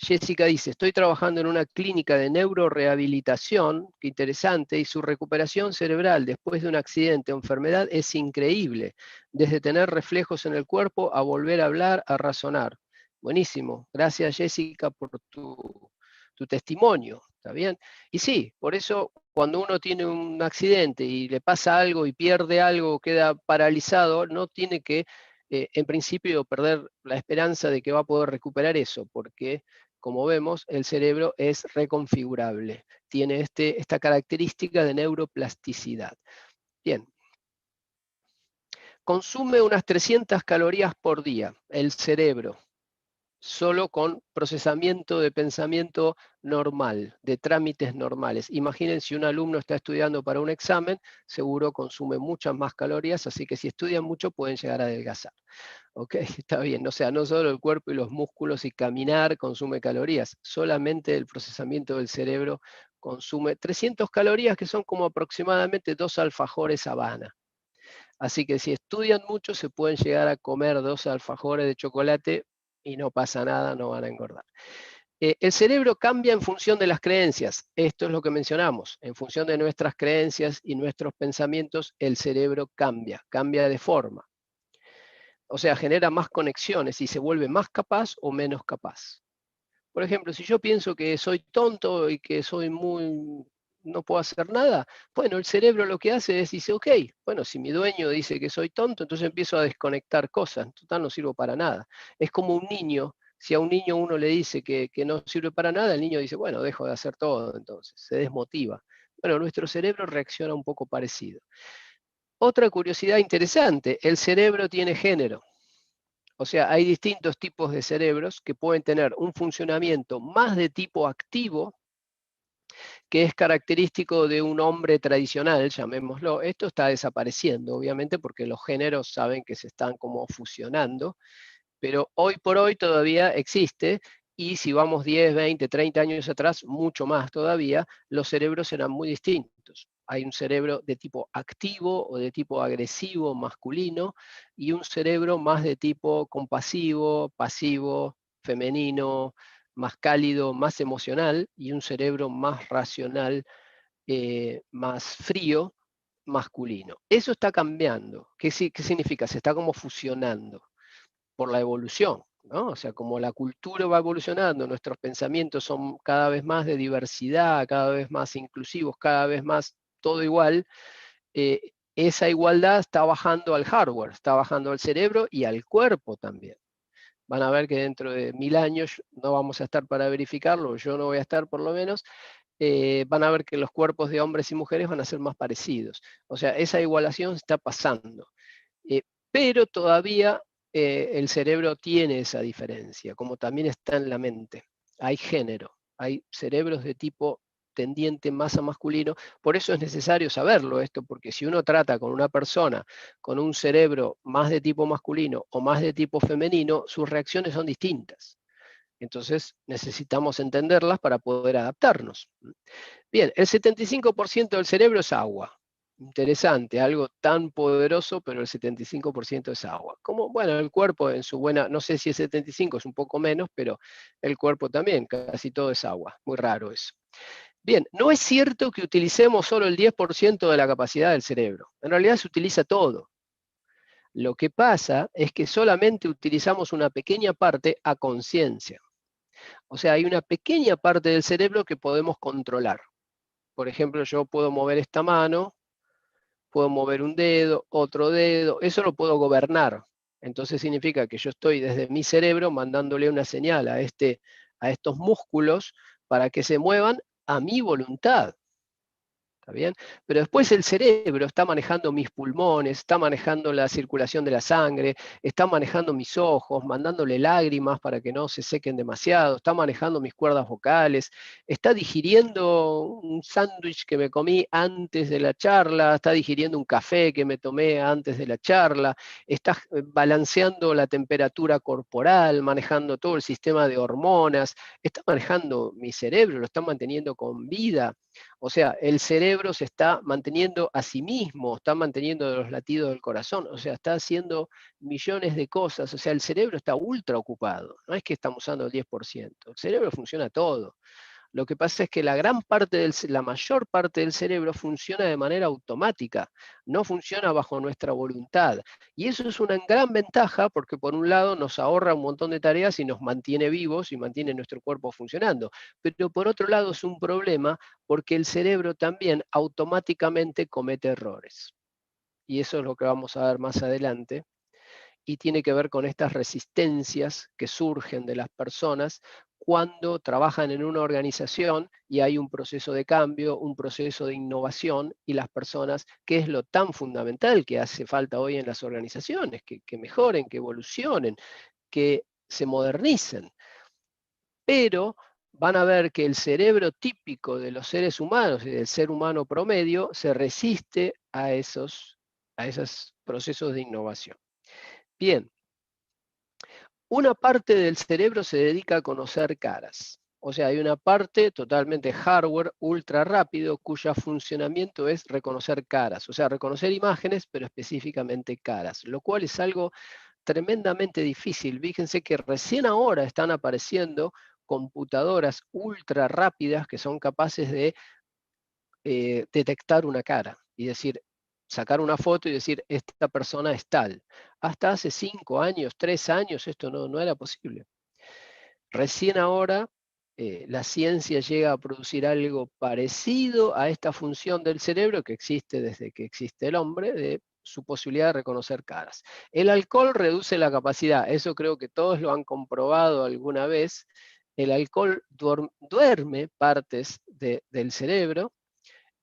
Jessica dice, estoy trabajando en una clínica de neurorehabilitación, qué interesante, y su recuperación cerebral después de un accidente o enfermedad es increíble, desde tener reflejos en el cuerpo a volver a hablar, a razonar. Buenísimo, gracias Jessica por tu tu testimonio, ¿está bien? Y sí, por eso cuando uno tiene un accidente y le pasa algo y pierde algo, queda paralizado, no tiene que, en principio, perder la esperanza de que va a poder recuperar eso, porque, como vemos, el cerebro es reconfigurable, tiene esta característica de neuroplasticidad. Bien. Consume unas 300 calorías por día, el cerebro, solo con procesamiento de pensamiento normal, de trámites normales. Imaginen si un alumno está estudiando para un examen, seguro consume muchas más calorías, así que si estudian mucho pueden llegar a adelgazar. ¿Ok? Está bien, o sea, no solo el cuerpo y los músculos y caminar consume calorías, solamente el procesamiento del cerebro consume 300 calorías, que son como aproximadamente 2 alfajores Habana. Así que si estudian mucho, se pueden llegar a comer 2 alfajores de chocolate y no pasa nada, no van a engordar. El cerebro cambia en función de las creencias. Esto es lo que mencionamos. En función de nuestras creencias y nuestros pensamientos, el cerebro cambia de forma. O sea, genera más conexiones y se vuelve más capaz o menos capaz. Por ejemplo, si yo pienso que soy tonto y que no puedo hacer nada, bueno, el cerebro lo que hace es, dice, ok, bueno, si mi dueño dice que soy tonto, entonces empiezo a desconectar cosas, en total no sirvo para nada. Es como un niño, si a un niño uno le dice que no sirve para nada, el niño dice, bueno, dejo de hacer todo, entonces, se desmotiva. Bueno, nuestro cerebro reacciona un poco parecido. Otra curiosidad interesante, el cerebro tiene género. O sea, hay distintos tipos de cerebros que pueden tener un funcionamiento más de tipo activo, que es característico de un hombre tradicional, llamémoslo. Esto está desapareciendo, obviamente, porque los géneros saben que se están como fusionando, pero hoy por hoy todavía existe, y si vamos 10, 20, 30 años atrás, mucho más todavía, los cerebros eran muy distintos. Hay un cerebro de tipo activo o de tipo agresivo, masculino, y un cerebro más de tipo compasivo, pasivo, femenino, más cálido, más emocional, y un cerebro más racional, más frío, masculino. Eso está cambiando. ¿Qué significa? Se está como fusionando por la evolución, ¿no? O sea, como la cultura va evolucionando, nuestros pensamientos son cada vez más de diversidad, cada vez más inclusivos, cada vez más todo igual, esa igualdad está bajando al hardware, está bajando al cerebro y al cuerpo también. Van a ver que dentro de 1000 años, no vamos a estar para verificarlo, yo no voy a estar por lo menos, van a ver que los cuerpos de hombres y mujeres van a ser más parecidos. O sea, esa igualación está pasando. Pero todavía el cerebro tiene esa diferencia, como también está en la mente. Hay género, hay cerebros de tipo tendiente más a masculino. Por eso es necesario saberlo esto, porque si uno trata con una persona con un cerebro más de tipo masculino o más de tipo femenino, sus reacciones son distintas. Entonces necesitamos entenderlas para poder adaptarnos. Bien, el 75% del cerebro es agua. Interesante, algo tan poderoso, pero el 75% es agua. Como, bueno, el cuerpo en su buena, no sé si el 75 es un poco menos, pero el cuerpo también, casi todo es agua. Muy raro eso. Bien, no es cierto que utilicemos solo el 10% de la capacidad del cerebro. En realidad se utiliza todo. Lo que pasa es que solamente utilizamos una pequeña parte a conciencia. O sea, hay una pequeña parte del cerebro que podemos controlar. Por ejemplo, yo puedo mover esta mano, puedo mover un dedo, otro dedo, eso lo puedo gobernar. Entonces significa que yo estoy desde mi cerebro mandándole una señal a estos músculos para que se muevan a mi voluntad. ¿Está bien? Pero después el cerebro está manejando mis pulmones, está manejando la circulación de la sangre, está manejando mis ojos, mandándole lágrimas para que no se sequen demasiado, está manejando mis cuerdas vocales, está digiriendo un sándwich que me comí antes de la charla, está digiriendo un café que me tomé antes de la charla, está balanceando la temperatura corporal, manejando todo el sistema de hormonas, está manejando mi cerebro, lo está manteniendo con vida. O sea, el cerebro se está manteniendo a sí mismo, está manteniendo los latidos del corazón, o sea, está haciendo millones de cosas, o sea, el cerebro está ultra ocupado, no es que estamos usando el 10%, el cerebro funciona todo. Lo que pasa es que la mayor parte del cerebro funciona de manera automática, no funciona bajo nuestra voluntad. Y eso es una gran ventaja porque por un lado nos ahorra un montón de tareas y nos mantiene vivos y mantiene nuestro cuerpo funcionando. Pero por otro lado es un problema porque el cerebro también automáticamente comete errores. Y eso es lo que vamos a ver más adelante. Y tiene que ver con estas resistencias que surgen de las personas cuando trabajan en una organización y hay un proceso de cambio, un proceso de innovación, y las personas, que es lo tan fundamental que hace falta hoy en las organizaciones, que mejoren, que evolucionen, que se modernicen. Pero van a ver que el cerebro típico de los seres humanos y del ser humano promedio se resiste a esos procesos de innovación. Bien, una parte del cerebro se dedica a conocer caras. O sea, hay una parte totalmente hardware, ultra rápido, cuyo funcionamiento es reconocer caras. O sea, reconocer imágenes, pero específicamente caras, lo cual es algo tremendamente difícil. Fíjense que recién ahora están apareciendo computadoras ultra rápidas que son capaces de detectar una cara y decir, sacar una foto y decir, esta persona es tal. Hasta hace 5 años, 3 años, esto no era posible. Recién ahora la ciencia llega a producir algo parecido a esta función del cerebro que existe desde que existe el hombre, de su posibilidad de reconocer caras. El alcohol reduce la capacidad, eso creo que todos lo han comprobado alguna vez. El alcohol duerme partes del cerebro,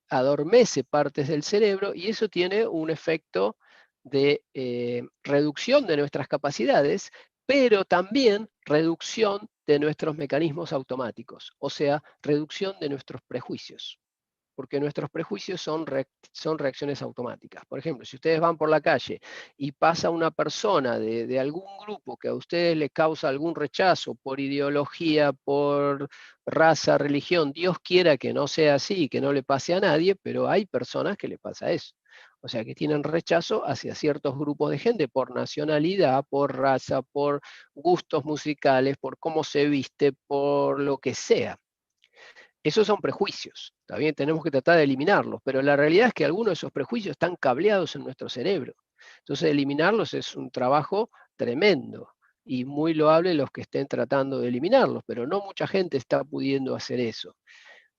adormece partes del cerebro, y eso tiene un efecto de reducción de nuestras capacidades, pero también reducción de nuestros mecanismos automáticos, o sea, reducción de nuestros prejuicios, porque nuestros prejuicios son reacciones automáticas. Por ejemplo, si ustedes van por la calle y pasa una persona de algún grupo que a ustedes les causa algún rechazo por ideología, por raza, religión, Dios quiera que no sea así, que no le pase a nadie, pero hay personas que le pasa eso. O sea, que tienen rechazo hacia ciertos grupos de gente por nacionalidad, por raza, por gustos musicales, por cómo se viste, por lo que sea. Esos son prejuicios, también tenemos que tratar de eliminarlos, pero la realidad es que algunos de esos prejuicios están cableados en nuestro cerebro. Entonces, eliminarlos es un trabajo tremendo y muy loable los que estén tratando de eliminarlos, pero no mucha gente está pudiendo hacer eso.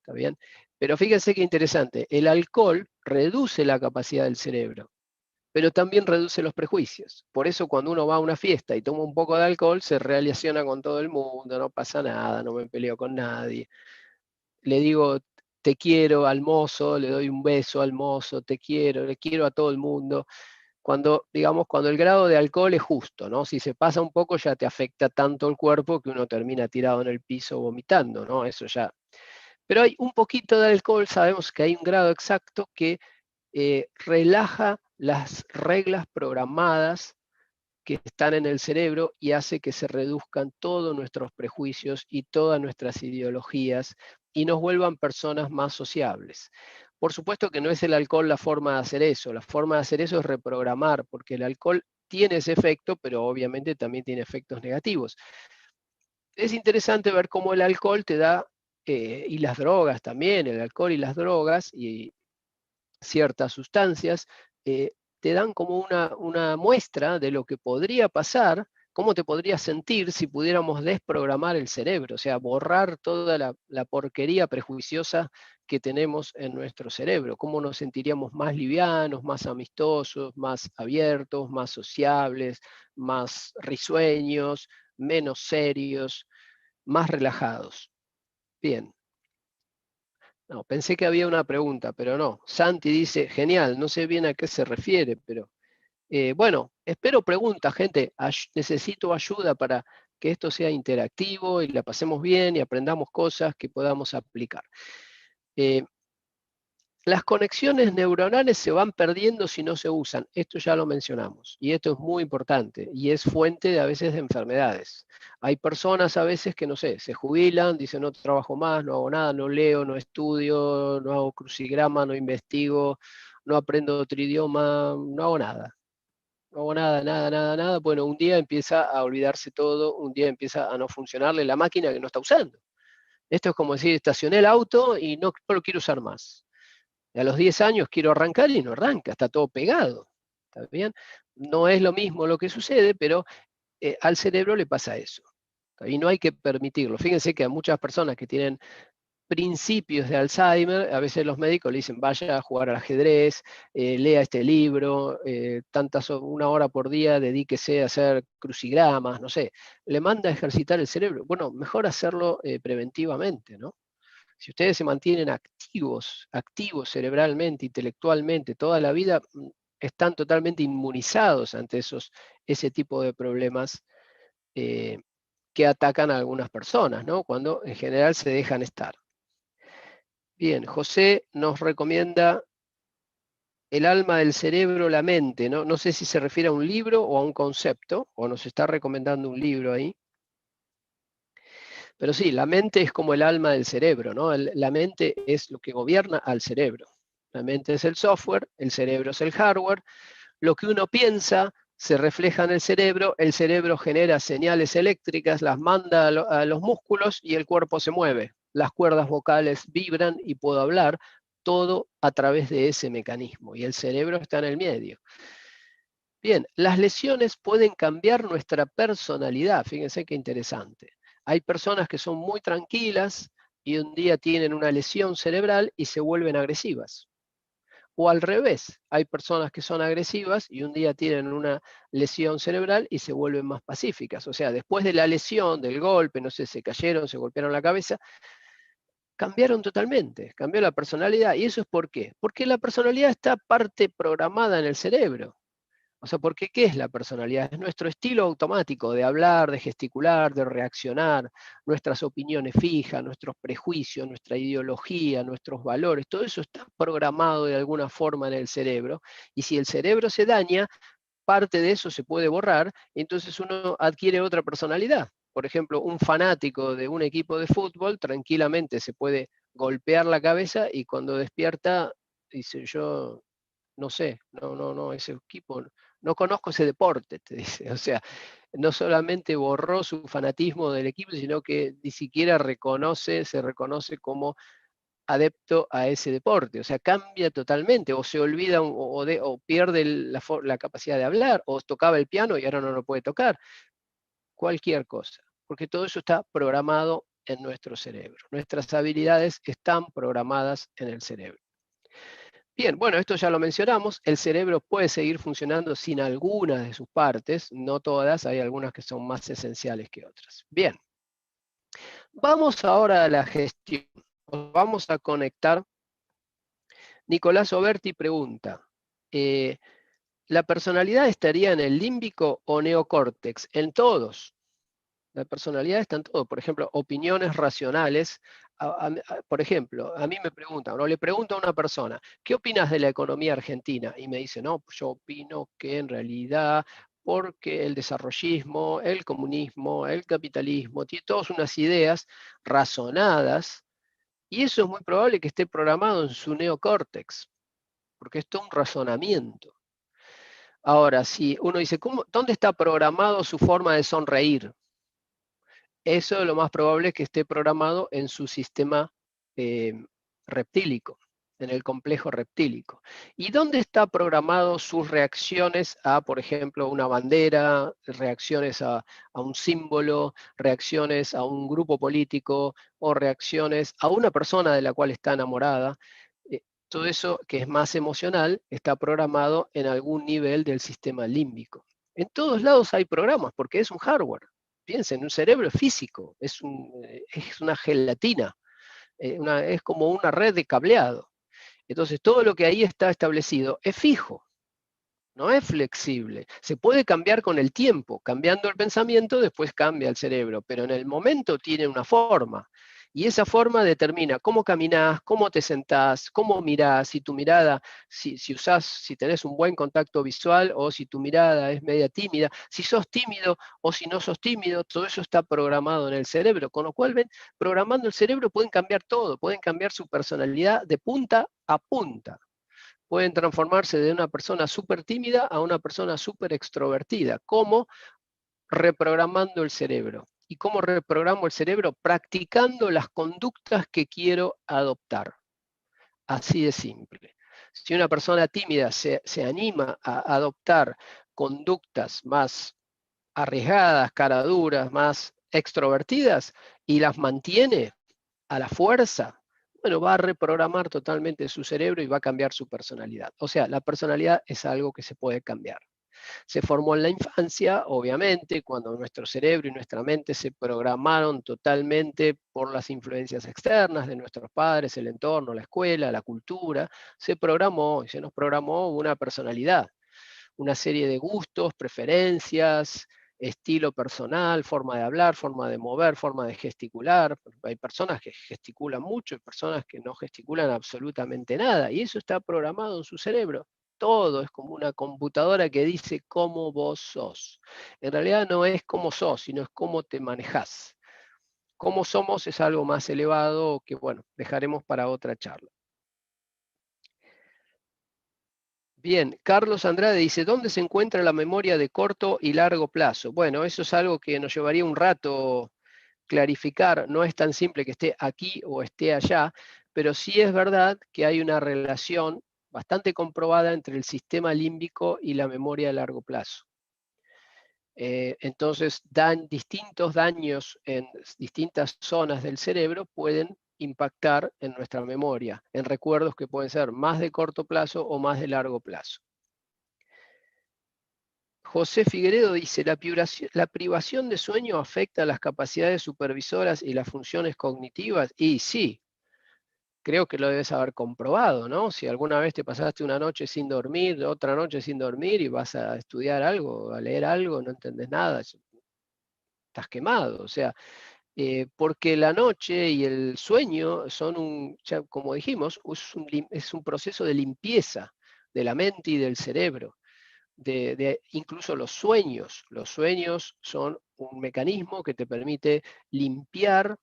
¿Está bien? Pero fíjense qué interesante, el alcohol reduce la capacidad del cerebro, pero también reduce los prejuicios. Por eso cuando uno va a una fiesta y toma un poco de alcohol, se relaciona con todo el mundo, no pasa nada, no me peleo con nadie. Le digo te quiero al mozo, le doy un beso al mozo, te quiero, le quiero a todo el mundo. Cuando, digamos, cuando el grado de alcohol es justo, ¿no? Si se pasa un poco ya te afecta tanto el cuerpo que uno termina tirado en el piso vomitando, ¿no? Eso ya. Pero hay un poquito de alcohol, sabemos que hay un grado exacto que relaja las reglas programadas que están en el cerebro y hace que se reduzcan todos nuestros prejuicios y todas nuestras ideologías y nos vuelvan personas más sociables. Por supuesto que no es el alcohol la forma de hacer eso, la forma de hacer eso es reprogramar, porque el alcohol tiene ese efecto, pero obviamente también tiene efectos negativos. Es interesante ver cómo el alcohol te da, y las drogas también, el alcohol y las drogas y ciertas sustancias, te dan como una muestra de lo que podría pasar, cómo te podrías sentir si pudiéramos desprogramar el cerebro, o sea, borrar toda la porquería prejuiciosa que tenemos en nuestro cerebro, cómo nos sentiríamos más livianos, más amistosos, más abiertos, más sociables, más risueños, menos serios, más relajados. Bien. No, pensé que había una pregunta, pero no. Santi dice, genial, no sé bien a qué se refiere, pero bueno, espero preguntas, gente. Necesito ayuda para que esto sea interactivo y la pasemos bien y aprendamos cosas que podamos aplicar. Las conexiones neuronales se van perdiendo si no se usan. Esto ya lo mencionamos. Y esto es muy importante. Y es fuente de, a veces de enfermedades. Hay personas a veces que, no sé, se jubilan, dicen no trabajo más, no hago nada, no leo, no estudio, no hago crucigrama, no investigo, no aprendo otro idioma, no hago nada. No hago nada, nada, nada, nada. Bueno, un día empieza a olvidarse todo, un día empieza a no funcionarle la máquina que no está usando. Esto es como decir, estacioné el auto y no lo quiero usar más. A los 10 años quiero arrancar y no arranca, está todo pegado. ¿Está bien? No es lo mismo lo que sucede, pero al cerebro le pasa eso. Y no hay que permitirlo. Fíjense que a muchas personas que tienen principios de Alzheimer, a veces los médicos le dicen vaya a jugar al ajedrez, lea este libro, una hora por día dedíquese a hacer crucigramas, no sé, le manda a ejercitar el cerebro. Bueno, mejor hacerlo preventivamente, ¿no? Si ustedes se mantienen activos cerebralmente, intelectualmente, toda la vida, están totalmente inmunizados ante ese tipo de problemas que atacan a algunas personas, ¿no? Cuando en general se dejan estar. Bien, José nos recomienda El alma del cerebro, la mente, ¿no? No sé si se refiere a un libro o a un concepto, o nos está recomendando un libro ahí. Pero sí, la mente es como el alma del cerebro, ¿no? La mente es lo que gobierna al cerebro. La mente es el software, el cerebro es el hardware. Lo que uno piensa se refleja en el cerebro genera señales eléctricas, las manda a los músculos y el cuerpo se mueve. Las cuerdas vocales vibran y puedo hablar, todo a través de ese mecanismo. Y el cerebro está en el medio. Bien, las lesiones pueden cambiar nuestra personalidad. Fíjense qué interesante. Hay personas que son muy tranquilas y un día tienen una lesión cerebral y se vuelven agresivas. O al revés, hay personas que son agresivas y un día tienen una lesión cerebral y se vuelven más pacíficas. O sea, después de la lesión, del golpe, no sé, se cayeron, se golpearon la cabeza, cambiaron totalmente, cambió la personalidad. ¿Y eso es por qué? Porque la personalidad está parte programada en el cerebro. O sea, porque ¿qué es la personalidad? Es nuestro estilo automático de hablar, de gesticular, de reaccionar, nuestras opiniones fijas, nuestros prejuicios, nuestra ideología, nuestros valores, todo eso está programado de alguna forma en el cerebro. Y si el cerebro se daña, parte de eso se puede borrar, y entonces uno adquiere otra personalidad. Por ejemplo, un fanático de un equipo de fútbol tranquilamente se puede golpear la cabeza y cuando despierta dice, yo no sé, no, ese equipo, no conozco ese deporte, te dice. O sea, no solamente borró su fanatismo del equipo, sino que ni siquiera se reconoce como adepto a ese deporte. O sea, cambia totalmente, o se olvida o pierde la capacidad de hablar, o tocaba el piano y ahora no lo puede tocar. Cualquier cosa, porque todo eso está programado en nuestro cerebro. Nuestras habilidades están programadas en el cerebro. Bien, bueno, esto ya lo mencionamos. El cerebro puede seguir funcionando sin algunas de sus partes, no todas, hay algunas que son más esenciales que otras. Bien, vamos ahora a la gestión. Vamos a conectar. Nicolás Oberti pregunta, ¿la personalidad estaría en el límbico o neocórtex? En todos. La personalidad está en todo. Por ejemplo, opiniones racionales. Por ejemplo, a mí me preguntan, o le pregunto a una persona, ¿qué opinas de la economía argentina? Y me dice, no, yo opino que en realidad, porque el desarrollismo, el comunismo, el capitalismo, tiene todas unas ideas razonadas, y eso es muy probable que esté programado en su neocórtex, porque esto es un razonamiento. Ahora, si uno dice, ¿dónde está programado su forma de sonreír? Eso lo más probable es que esté programado en su sistema reptílico, en el complejo reptílico. ¿Y dónde está programado sus reacciones a, por ejemplo, una bandera, reacciones a un símbolo, reacciones a un grupo político o reacciones a una persona de la cual está enamorada? Todo eso que es más emocional está programado en algún nivel del sistema límbico. En todos lados hay programas porque es un hardware. Piensen, un cerebro físico, es una gelatina, es como una red de cableado. Entonces, todo lo que ahí está establecido es fijo, no es flexible. Se puede cambiar con el tiempo, cambiando el pensamiento, después cambia el cerebro, pero en el momento tiene una forma. Y esa forma determina cómo caminás, cómo te sentás, cómo mirás, si tu mirada, si tenés un buen contacto visual o si tu mirada es media tímida, si sos tímido o si no sos tímido, todo eso está programado en el cerebro. Con lo cual, ven, programando el cerebro pueden cambiar todo, pueden cambiar su personalidad de punta a punta. Pueden transformarse de una persona súper tímida a una persona súper extrovertida. ¿Cómo? Reprogramando el cerebro. ¿Y cómo reprogramo el cerebro? Practicando las conductas que quiero adoptar. Así de simple. Si una persona tímida se anima a adoptar conductas más arriesgadas, caraduras, más extrovertidas, y las mantiene a la fuerza, bueno, va a reprogramar totalmente su cerebro y va a cambiar su personalidad. O sea, la personalidad es algo que se puede cambiar. Se formó en la infancia, obviamente, cuando nuestro cerebro y nuestra mente se programaron totalmente por las influencias externas de nuestros padres, el entorno, la escuela, la cultura. Se programó y se nos programó una personalidad, una serie de gustos, preferencias, estilo personal, forma de hablar, forma de mover, forma de gesticular. Hay personas que gesticulan mucho y personas que no gesticulan absolutamente nada, y eso está programado en su cerebro. Todo es como una computadora que dice cómo vos sos. En realidad no es cómo sos, sino es cómo te manejás. Cómo somos es algo más elevado que, bueno, dejaremos para otra charla. Bien, Carlos Andrade dice, ¿dónde se encuentra la memoria de corto y largo plazo? Bueno, eso es algo que nos llevaría un rato clarificar. No es tan simple que esté aquí o esté allá, pero sí es verdad que hay una relación bastante comprobada entre el sistema límbico y la memoria a largo plazo. Entonces, distintos daños en distintas zonas del cerebro pueden impactar en nuestra memoria, en recuerdos que pueden ser más de corto plazo o más de largo plazo. José Figueredo dice, ¿la privación de sueño afecta las capacidades supervisoras y las funciones cognitivas? Y sí, creo que lo debes haber comprobado, ¿no? Si alguna vez te pasaste una noche sin dormir, otra noche sin dormir y vas a estudiar algo, a leer algo, no entendés nada, estás quemado. O sea, porque la noche y el sueño son ya como dijimos, es un proceso de limpieza de la mente y del cerebro. Incluso los sueños. Los sueños son un mecanismo que te permite limpiar,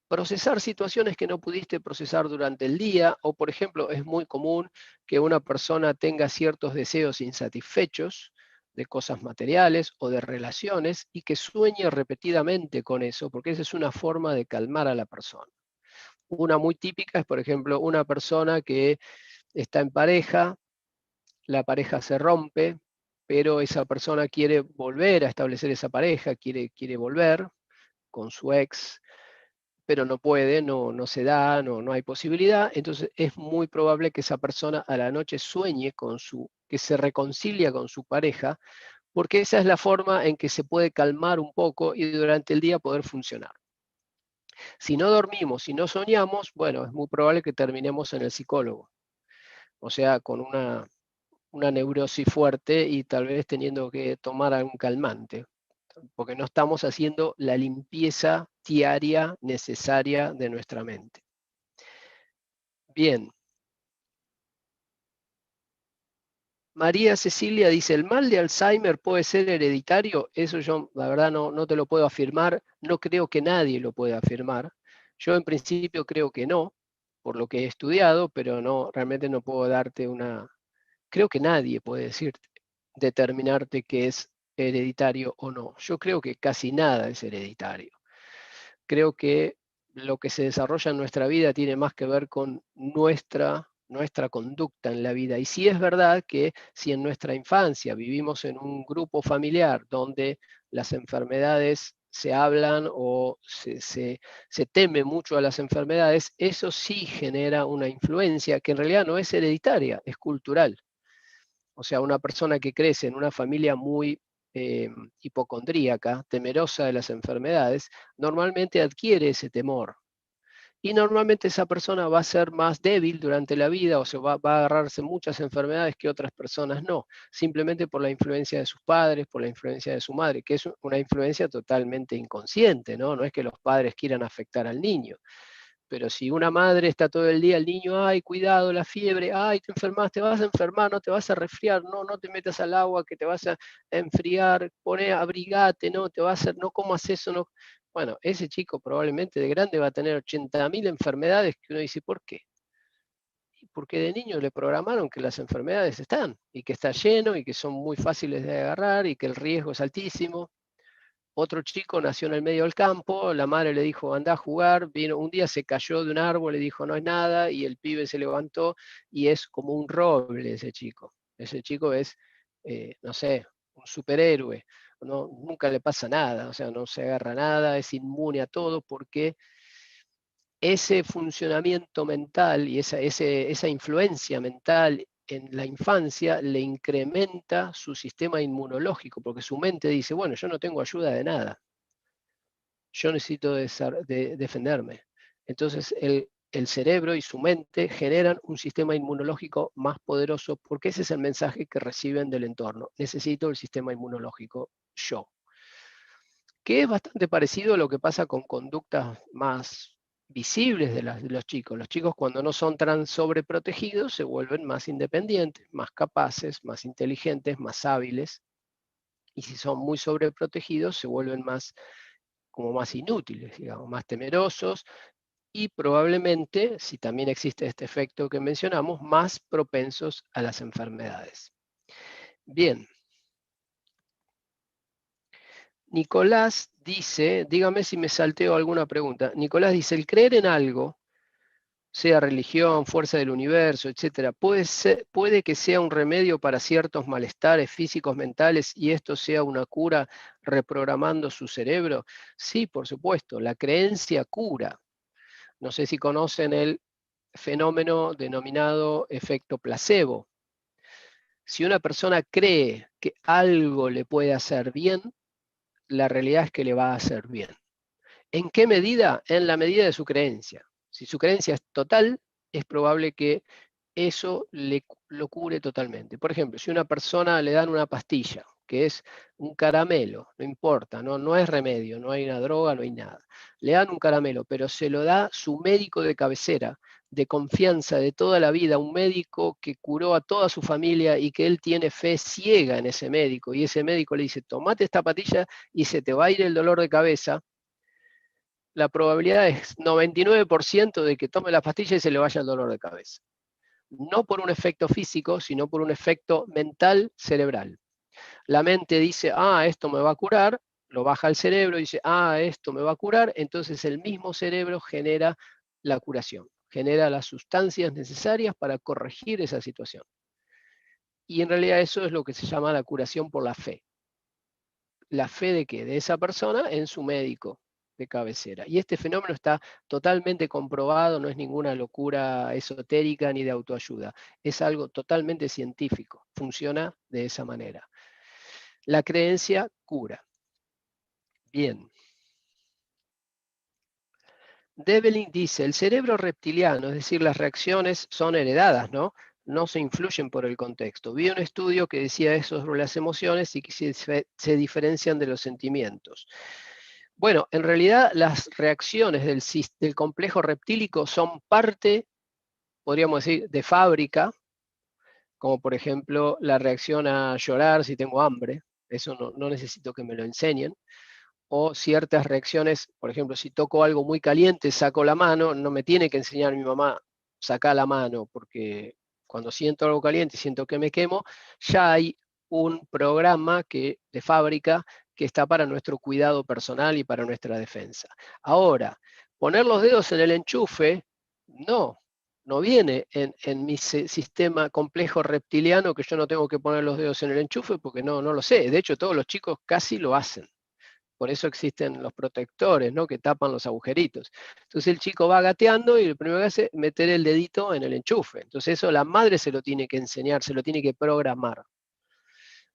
procesar situaciones que no pudiste procesar durante el día, o por ejemplo, es muy común que una persona tenga ciertos deseos insatisfechos de cosas materiales o de relaciones y que sueñe repetidamente con eso, porque esa es una forma de calmar a la persona. Una muy típica es, por ejemplo, una persona que está en pareja, la pareja se rompe, pero esa persona quiere volver a establecer esa pareja, quiere volver con su ex, pero no puede, no se da, no hay posibilidad. Entonces es muy probable que esa persona a la noche sueñe que se reconcilia con su pareja, porque esa es la forma en que se puede calmar un poco y durante el día poder funcionar. Si no dormimos, si no soñamos, bueno, es muy probable que terminemos en el psicólogo. O sea, con una neurosis fuerte y tal vez teniendo que tomar algún calmante, porque no estamos haciendo la limpieza diaria necesaria de nuestra mente. Bien. María Cecilia dice, ¿el mal de Alzheimer puede ser hereditario? Eso yo, la verdad, no te lo puedo afirmar. No creo que nadie lo pueda afirmar. Yo en principio creo que no, por lo que he estudiado, pero realmente no puedo darte creo que nadie puede determinarte que es hereditario o no. Yo creo que casi nada es hereditario. Creo que lo que se desarrolla en nuestra vida tiene más que ver con nuestra conducta en la vida. Y sí es verdad que si en nuestra infancia vivimos en un grupo familiar donde las enfermedades se hablan o se teme mucho a las enfermedades, eso sí genera una influencia que en realidad no es hereditaria, es cultural. O sea, una persona que crece en una familia muy hipocondríaca, temerosa de las enfermedades, normalmente adquiere ese temor. Y normalmente esa persona va a ser más débil durante la vida o se va a agarrarse muchas enfermedades que otras personas no, simplemente por la influencia de sus padres, por la influencia de su madre, que es una influencia totalmente inconsciente, ¿no? No es que los padres quieran afectar al niño. Pero si una madre está todo el día, el niño, ay, cuidado, la fiebre, ay, te enfermas, te vas a enfermar, no te vas a resfriar, no te metas al agua que te vas a enfriar, abrigate, no, te va a hacer, no comas eso, no. Bueno, ese chico probablemente de grande va a tener 80.000 enfermedades que uno dice, ¿por qué? Porque de niño le programaron que las enfermedades están y que está lleno y que son muy fáciles de agarrar y que el riesgo es altísimo. Otro chico nació en el medio del campo, la madre le dijo, anda a jugar, vino, un día se cayó de un árbol, le dijo, no es nada, y el pibe se levantó y es como un roble ese chico. Ese chico es, no sé, un superhéroe, no, nunca le pasa nada, o sea, no se agarra nada, es inmune a todo porque ese funcionamiento mental y esa influencia mental en la infancia le incrementa su sistema inmunológico, porque su mente dice, bueno, yo no tengo ayuda de nada, yo necesito defenderme. Entonces el cerebro y su mente generan un sistema inmunológico más poderoso, porque ese es el mensaje que reciben del entorno. Necesito el sistema inmunológico yo. Que es bastante parecido a lo que pasa con conductas más visibles de los chicos. Los chicos, cuando no son tan sobreprotegidos, se vuelven más independientes, más capaces, más inteligentes, más hábiles. Y si son muy sobreprotegidos, se vuelven como más inútiles, digamos, más temerosos y probablemente, si también existe este efecto que mencionamos, más propensos a las enfermedades. Bien. Nicolás dice, dígame si me salteo alguna pregunta. Nicolás dice, el creer en algo, sea religión, fuerza del universo, etcétera, puede que sea un remedio para ciertos malestares físicos, mentales, y esto sea una cura reprogramando su cerebro. Sí, por supuesto, la creencia cura. No sé si conocen el fenómeno denominado efecto placebo. Si una persona cree que algo le puede hacer bien, la realidad es que le va a hacer bien. ¿En qué medida? En la medida de su creencia. Si su creencia es total, es probable que eso lo cure totalmente. Por ejemplo, si a una persona le dan una pastilla, que es un caramelo, no importa, no es remedio, no hay una droga, no hay nada. Le dan un caramelo, pero se lo da su médico de cabecera, de confianza de toda la vida, un médico que curó a toda su familia y que él tiene fe ciega en ese médico, y ese médico le dice, tomate esta pastilla y se te va a ir el dolor de cabeza. La probabilidad es 99% de que tome la pastilla y se le vaya el dolor de cabeza. No por un efecto físico, sino por un efecto mental cerebral. La mente dice, esto me va a curar, lo baja al cerebro y dice, esto me va a curar, entonces el mismo cerebro genera la curación, genera las sustancias necesarias para corregir esa situación. Y en realidad eso es lo que se llama la curación por la fe. ¿La fe de qué? De esa persona en su médico de cabecera. Y este fenómeno está totalmente comprobado, no es ninguna locura esotérica ni de autoayuda, es algo totalmente científico, funciona de esa manera. La creencia cura. Bien. Develing dice, el cerebro reptiliano, es decir, las reacciones son heredadas, ¿no? No se influyen por el contexto. Vi un estudio que decía eso sobre las emociones y que se diferencian de los sentimientos. Bueno, en realidad las reacciones del complejo reptílico son parte, podríamos decir, de fábrica, como por ejemplo la reacción a llorar si tengo hambre, eso no necesito que me lo enseñen, o ciertas reacciones, por ejemplo, si toco algo muy caliente, saco la mano, no me tiene que enseñar mi mamá, saca la mano, porque cuando siento algo caliente y siento que me quemo, ya hay un programa de fábrica que está para nuestro cuidado personal y para nuestra defensa. Ahora, poner los dedos en el enchufe, no viene en mi sistema complejo reptiliano que yo no tengo que poner los dedos en el enchufe porque no lo sé. De hecho, todos los chicos casi lo hacen. Por eso existen los protectores, ¿no? Que tapan los agujeritos. Entonces el chico va gateando y lo primero que hace es meter el dedito en el enchufe. Entonces eso la madre se lo tiene que enseñar, se lo tiene que programar.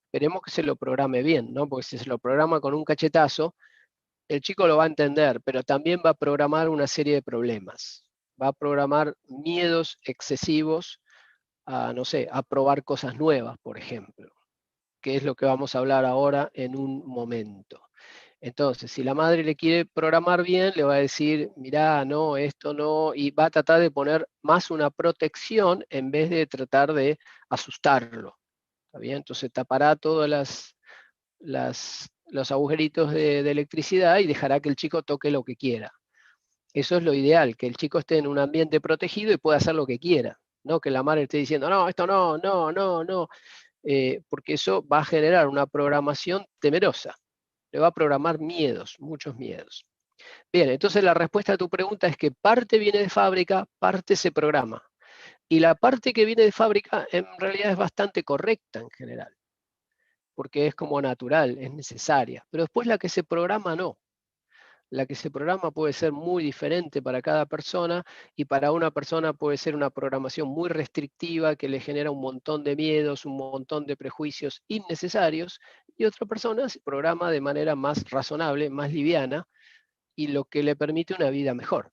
Esperemos que se lo programe bien, ¿no? Porque si se lo programa con un cachetazo, el chico lo va a entender, pero también va a programar una serie de problemas. Va a programar miedos excesivos a, no sé, a probar cosas nuevas, por ejemplo, que es lo que vamos a hablar ahora en un momento. Entonces, si la madre le quiere programar bien, le va a decir, mirá, no, esto no, y va a tratar de poner más una protección en vez de tratar de asustarlo. ¿Está bien? Entonces tapará todos los agujeritos de electricidad y dejará que el chico toque lo que quiera. Eso es lo ideal, que el chico esté en un ambiente protegido y pueda hacer lo que quiera. No que la madre esté diciendo, no, esto no, porque eso va a generar una programación temerosa. Le va a programar miedos, muchos miedos. Bien, entonces la respuesta a tu pregunta es que parte viene de fábrica, parte se programa. Y la parte que viene de fábrica en realidad es bastante correcta en general, porque es como natural, es necesaria. Pero después la que se programa no. La que se programa puede ser muy diferente para cada persona y para una persona puede ser una programación muy restrictiva que le genera un montón de miedos, un montón de prejuicios innecesarios y otra persona se programa de manera más razonable, más liviana y lo que le permite una vida mejor.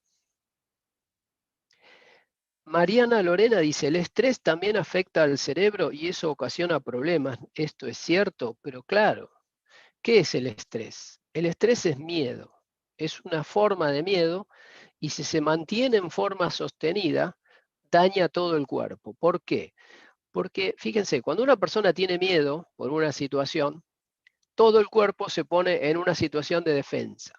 Mariana Lorena dice, el estrés también afecta al cerebro y eso ocasiona problemas. Esto es cierto, pero claro, ¿qué es el estrés? El estrés es miedo, es una forma de miedo y si se mantiene en forma sostenida, daña todo el cuerpo. ¿Por qué? Porque fíjense, cuando una persona tiene miedo por una situación, todo el cuerpo se pone en una situación de defensa.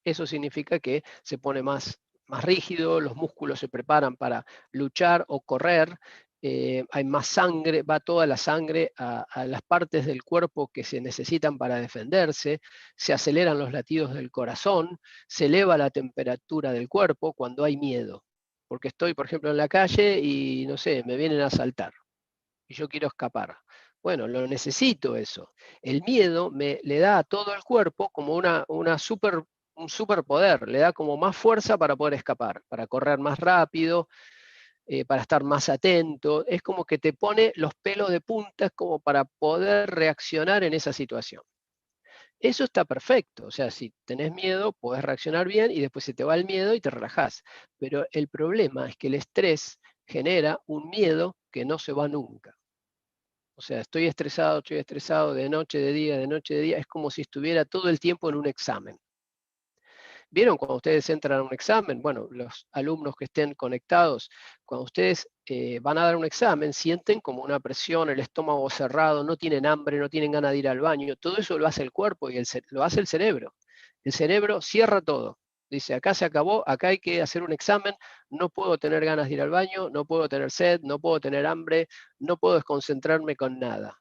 Eso significa que se pone más rígido, los músculos se preparan para luchar o correr, hay más sangre, va toda la sangre a las partes del cuerpo que se necesitan para defenderse, se aceleran los latidos del corazón, se eleva la temperatura del cuerpo cuando hay miedo. Porque estoy, por ejemplo, en la calle y, no sé, me vienen a asaltar y yo quiero escapar. Bueno, lo necesito eso. El miedo le da a todo el cuerpo como un superpoder, le da como más fuerza para poder escapar, para correr más rápido, para estar más atento. Es como que te pone los pelos de punta como para poder reaccionar en esa situación. Eso está perfecto, o sea, si tenés miedo, podés reaccionar bien y después se te va el miedo y te relajás. Pero el problema es que el estrés genera un miedo que no se va nunca. O sea, estoy estresado de noche, de día, de noche, de día. Es como si estuviera todo el tiempo en un examen. ¿Vieron cuando ustedes entran a un examen? Bueno, los alumnos que estén conectados, cuando ustedes van a dar un examen, sienten como una presión, el estómago cerrado, no tienen hambre, no tienen ganas de ir al baño. Todo eso lo hace el cuerpo y lo hace el cerebro. El cerebro cierra todo. Dice, acá se acabó, acá hay que hacer un examen, no puedo tener ganas de ir al baño, no puedo tener sed, no puedo tener hambre, no puedo desconcentrarme con nada.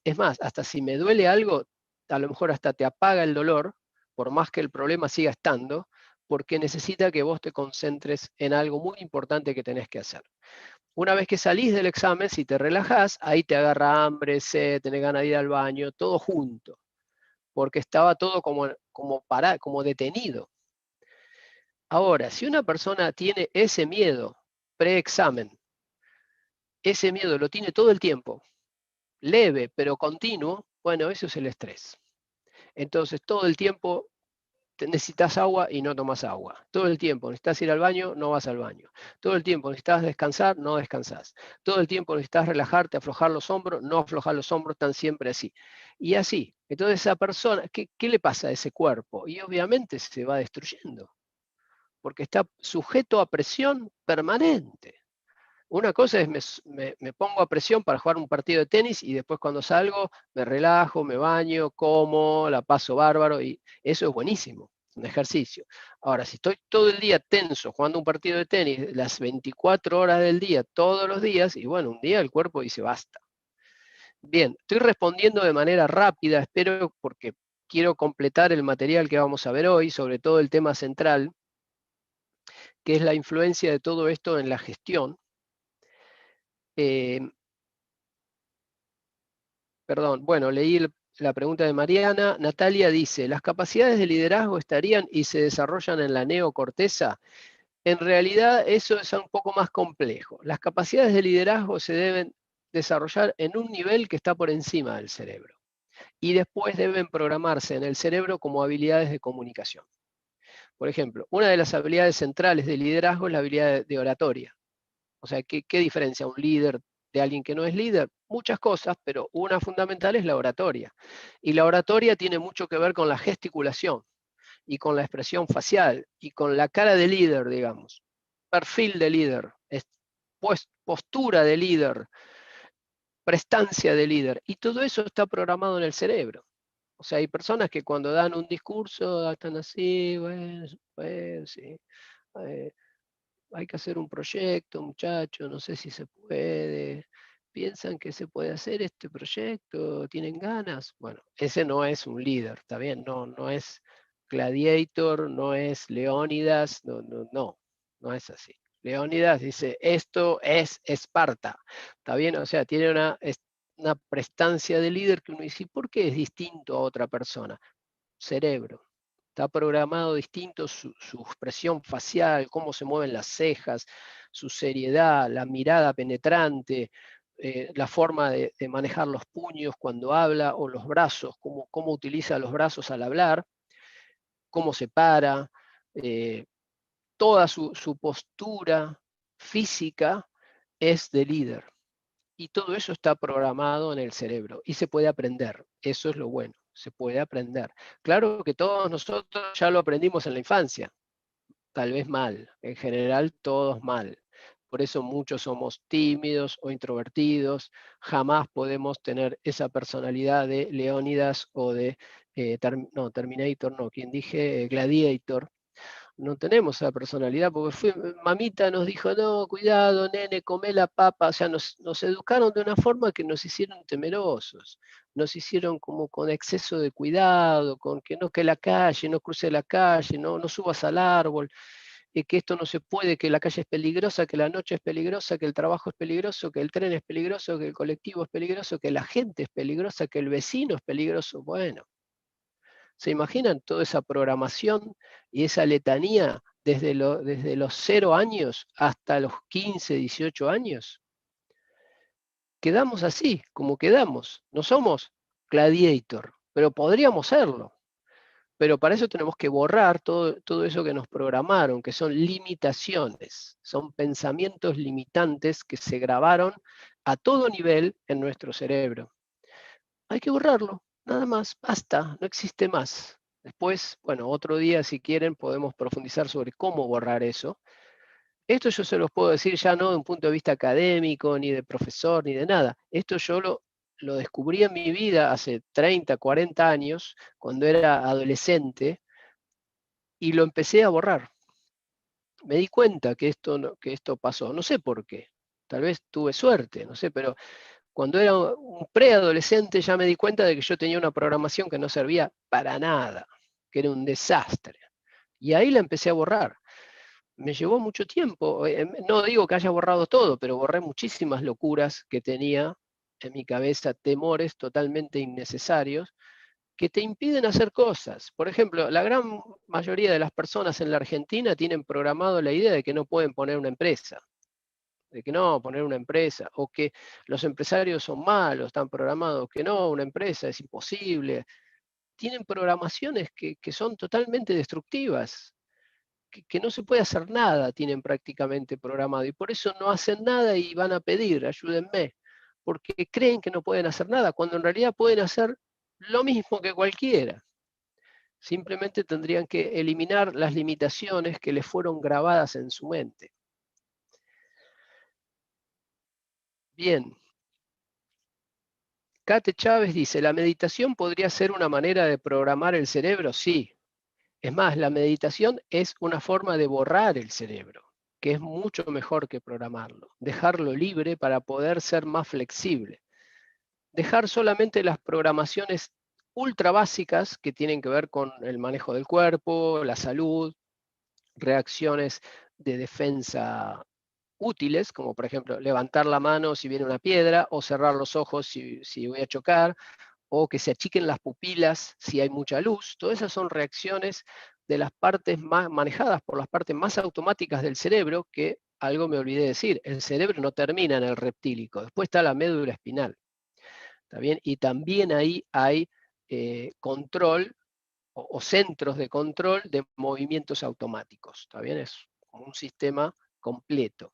Es más, hasta si me duele algo, a lo mejor hasta te apaga el dolor, por más que el problema siga estando, porque necesita que vos te concentres en algo muy importante que tenés que hacer. Una vez que salís del examen, si te relajás, ahí te agarra hambre, sed, tenés ganas de ir al baño, todo junto, porque estaba todo como detenido. Ahora, si una persona tiene ese miedo pre-examen, ese miedo lo tiene todo el tiempo, leve pero continuo, bueno, eso es el estrés. Entonces, todo el tiempo necesitas agua y no tomas agua. Todo el tiempo necesitas ir al baño, no vas al baño. Todo el tiempo necesitas descansar, no descansás. Todo el tiempo necesitas relajarte, aflojar los hombros, no aflojar los hombros, están siempre así. Y así. Entonces esa persona, ¿qué le pasa a ese cuerpo? Y obviamente se va destruyendo, porque está sujeto a presión permanente. Una cosa es me pongo a presión para jugar un partido de tenis y después cuando salgo me relajo, me baño, como, la paso bárbaro y eso es buenísimo, un ejercicio. Ahora, si estoy todo el día tenso jugando un partido de tenis, las 24 horas del día, todos los días, y bueno, un día el cuerpo dice basta. Bien, estoy respondiendo de manera rápida, espero porque quiero completar el material que vamos a ver hoy, sobre todo el tema central, que es la influencia de todo esto en la gestión. Eh, Perdón, bueno, leí la pregunta de Mariana. Natalia dice, ¿las capacidades de liderazgo estarían y se desarrollan en la neocorteza? En realidad eso es un poco más complejo. Las capacidades de liderazgo se deben desarrollar en un nivel que está por encima del cerebro y después deben programarse en el cerebro como habilidades de comunicación. Por ejemplo, una de las habilidades centrales de liderazgo es la habilidad de oratoria. O sea, ¿qué diferencia un líder de alguien que no es líder? Muchas cosas, pero una fundamental es la oratoria. Y la oratoria tiene mucho que ver con la gesticulación y con la expresión facial y con la cara de líder, digamos. Perfil de líder, postura de líder, prestancia de líder. Y todo eso está programado en el cerebro. O sea, hay personas que cuando dan un discurso están así, bueno, sí. Hay que hacer un proyecto, muchachos, no sé si se puede. ¿Piensan que se puede hacer este proyecto? ¿Tienen ganas? Bueno, ese no es un líder, ¿está bien? No es Gladiator, no es Leónidas, no es así. Leónidas dice, esto es Esparta, ¿está bien? O sea, tiene una prestancia de líder que uno dice, ¿por qué es distinto a otra persona? Cerebro. Está programado distinto su expresión facial, cómo se mueven las cejas, su seriedad, la mirada penetrante, la forma de manejar los puños cuando habla o los brazos, cómo utiliza los brazos al hablar, cómo se para, toda su postura física es de líder. Y todo eso está programado en el cerebro y se puede aprender. Eso es lo bueno, se puede aprender. Claro que todos nosotros ya lo aprendimos en la infancia, tal vez mal, en general todos mal. Por eso muchos somos tímidos o introvertidos, jamás podemos tener esa personalidad de Leónidas o de, Terminator, no, quien dije, Gladiator. No tenemos esa personalidad, porque mamita nos dijo, no, cuidado, nene, come la papa, o sea, nos educaron de una forma que nos hicieron temerosos, nos hicieron como con exceso de cuidado, con que la calle, no cruce la calle, no subas al árbol, que esto no se puede, que la calle es peligrosa, que la noche es peligrosa, que el trabajo es peligroso, que el tren es peligroso, que el colectivo es peligroso, que la gente es peligrosa, que el vecino es peligroso. Bueno, ¿se imaginan toda esa programación y esa letanía desde los 0 años hasta los 15, 18 años? Quedamos así, como quedamos. No somos Gladiator, pero podríamos serlo. Pero para eso tenemos que borrar todo eso que nos programaron, que son limitaciones, son pensamientos limitantes que se grabaron a todo nivel en nuestro cerebro. Hay que borrarlo, nada más, basta, no existe más. Después, bueno, otro día si quieren podemos profundizar sobre cómo borrar eso. Esto yo se los puedo decir ya no de un punto de vista académico, ni de profesor, ni de nada. Esto yo lo descubrí en mi vida hace 30, 40 años, cuando era adolescente, y lo empecé a borrar. Me di cuenta que esto pasó, no sé por qué. Tal vez tuve suerte, no sé, pero cuando era un preadolescente ya me di cuenta de que yo tenía una programación que no servía para nada, que era un desastre. Y ahí la empecé a borrar. Me llevó mucho tiempo. No digo que haya borrado todo, pero borré muchísimas locuras que tenía en mi cabeza, temores totalmente innecesarios que te impiden hacer cosas. Por ejemplo, la gran mayoría de las personas en la Argentina tienen programado la idea de que no pueden poner una empresa, de que no, poner una empresa, o que los empresarios son malos, están programados, que no, una empresa es imposible. Tienen programaciones que son totalmente destructivas, que no se puede hacer nada, tienen prácticamente programado, y por eso no hacen nada y van a pedir, ayúdenme, porque creen que no pueden hacer nada, cuando en realidad pueden hacer lo mismo que cualquiera. Simplemente tendrían que eliminar las limitaciones que les fueron grabadas en su mente. Bien. Kate Chávez dice, ¿la meditación podría ser una manera de programar el cerebro? Sí. Es más, la meditación es una forma de borrar el cerebro, que es mucho mejor que programarlo. Dejarlo libre para poder ser más flexible. Dejar solamente las programaciones ultra básicas que tienen que ver con el manejo del cuerpo, la salud, reacciones de defensa útiles, como por ejemplo levantar la mano si viene una piedra o cerrar los ojos si voy a chocar, o que se achiquen las pupilas si hay mucha luz. Todas esas son reacciones de las partes más manejadas por las partes más automáticas del cerebro, que algo me olvidé decir, el cerebro no termina en el reptílico, después está la médula espinal. ¿Está bien? Y también ahí hay control o centros de control de movimientos automáticos. ¿Está bien? Es como un sistema completo.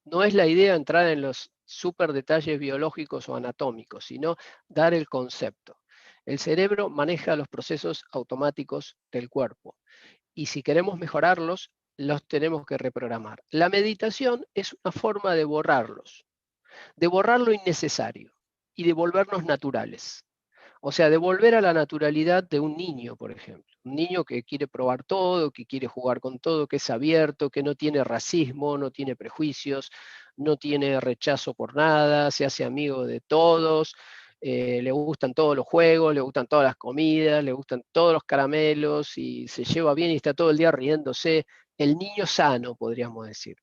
No es la idea entrar en los súper detalles biológicos o anatómicos, sino dar el concepto. El cerebro maneja los procesos automáticos del cuerpo y si queremos mejorarlos, los tenemos que reprogramar. La meditación es una forma de borrar lo innecesario y de volvernos naturales. O sea, de volver a la naturalidad de un niño, por ejemplo. Un niño que quiere probar todo, que quiere jugar con todo, que es abierto, que no tiene racismo, no tiene prejuicios, no tiene rechazo por nada, se hace amigo de todos, le gustan todos los juegos, le gustan todas las comidas, le gustan todos los caramelos y se lleva bien y está todo el día riéndose. El niño sano, podríamos decir.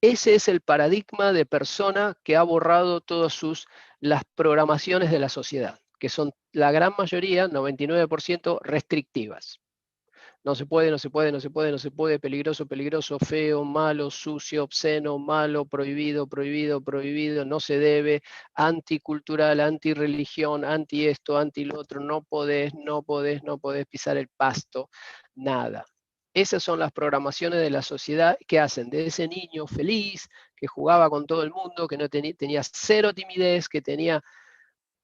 Ese es el paradigma de persona que ha borrado todas las programaciones de la sociedad, que son la gran mayoría, 99%, restrictivas. No se puede, no se puede, no se puede, no se puede, peligroso, peligroso, feo, malo, sucio, obsceno, malo, prohibido, prohibido, prohibido, no se debe, anticultural, antirreligión, anti esto, anti lo otro, no podés, no podés, no podés pisar el pasto, nada. Esas son las programaciones de la sociedad que hacen de ese niño feliz, que jugaba con todo el mundo, que no tenía cero timidez, que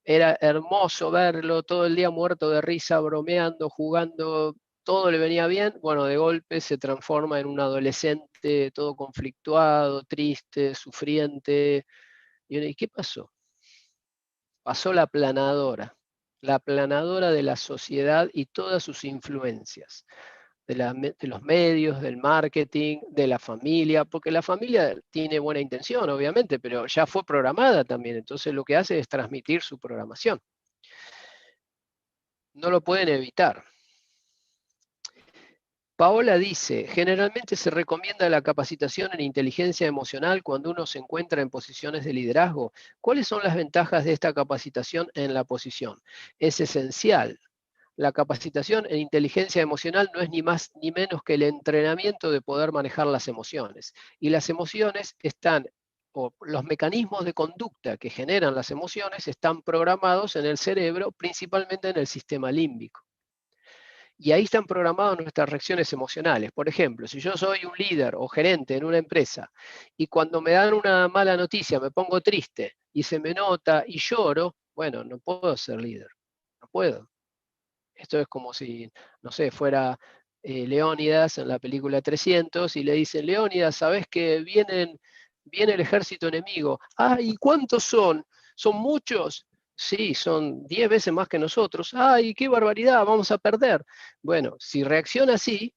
era hermoso verlo todo el día muerto de risa, bromeando, jugando, todo le venía bien. Bueno, de golpe se transforma en un adolescente todo conflictuado, triste, sufriente. ¿Y qué pasó? Pasó la planadora de la sociedad y todas sus influencias. De los medios, del marketing, de la familia, porque la familia tiene buena intención, obviamente, pero ya fue programada también, entonces lo que hace es transmitir su programación. No lo pueden evitar. Paola dice, generalmente se recomienda la capacitación en inteligencia emocional cuando uno se encuentra en posiciones de liderazgo. ¿Cuáles son las ventajas de esta capacitación en la posición? Es esencial. La capacitación en inteligencia emocional no es ni más ni menos que el entrenamiento de poder manejar las emociones. Y las emociones o los mecanismos de conducta que generan las emociones están programados en el cerebro, principalmente en el sistema límbico. Y ahí están programadas nuestras reacciones emocionales. Por ejemplo, si yo soy un líder o gerente en una empresa y cuando me dan una mala noticia me pongo triste y se me nota y lloro, bueno, no puedo ser líder. No puedo. Esto es como si, no sé, fuera Leónidas en la película 300 y le dicen, Leónidas, ¿sabés que viene el ejército enemigo? ¡Ay! ¿Cuántos son? ¿Son muchos? Sí, son 10 veces más que nosotros. ¡Ay, qué barbaridad! Vamos a perder. Bueno, si reacciona así,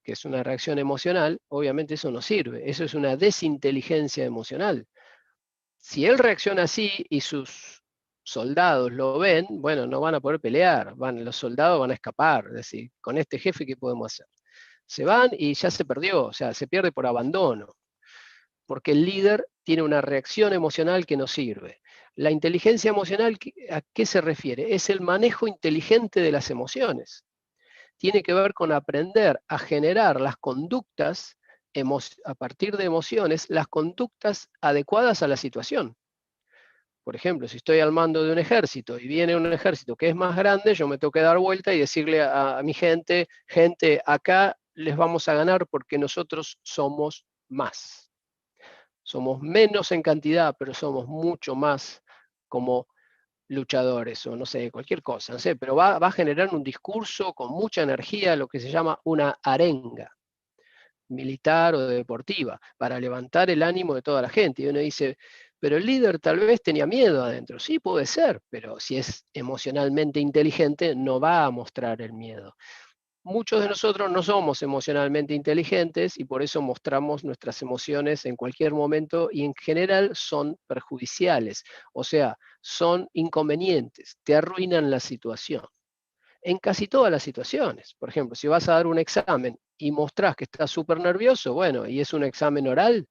que es una reacción emocional, obviamente eso no sirve. Eso es una desinteligencia emocional. Si él reacciona así y sus soldados lo ven, bueno, no van a poder pelear, los soldados van a escapar, es decir, con este jefe, ¿qué podemos hacer? Se van y ya se perdió, o sea, se pierde por abandono, porque el líder tiene una reacción emocional que no sirve. La inteligencia emocional, ¿a qué se refiere? Es el manejo inteligente de las emociones. Tiene que ver con aprender a generar las conductas a partir de emociones, las conductas adecuadas a la situación. Por ejemplo, si estoy al mando de un ejército y viene un ejército que es más grande, yo me tengo que dar vuelta y decirle a mi gente, acá les vamos a ganar porque nosotros somos más. Somos menos en cantidad, pero somos mucho más como luchadores o no sé, cualquier cosa, no sé, pero va a generar un discurso con mucha energía, lo que se llama una arenga militar o deportiva, para levantar el ánimo de toda la gente. Y uno dice, pero el líder tal vez tenía miedo adentro. Sí, puede ser, pero si es emocionalmente inteligente, no va a mostrar el miedo. Muchos de nosotros no somos emocionalmente inteligentes y por eso mostramos nuestras emociones en cualquier momento y en general son perjudiciales, o sea, son inconvenientes, te arruinan la situación. En casi todas las situaciones. Por ejemplo, si vas a dar un examen y mostrás que estás súper nervioso, bueno, y es un examen oral,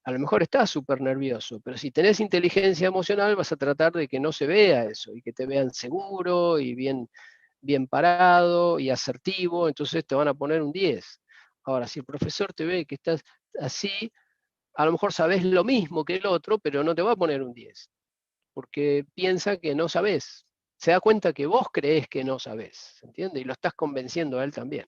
a lo mejor estás súper nervioso, pero si tenés inteligencia emocional vas a tratar de que no se vea eso y que te vean seguro y bien parado y asertivo, entonces te van a poner un 10. Ahora, si el profesor te ve que estás así, a lo mejor sabés lo mismo que el otro, pero no te va a poner un 10, porque piensa que no sabés. Se da cuenta que vos creés que no sabés, ¿entiende? Y lo estás convenciendo a él también.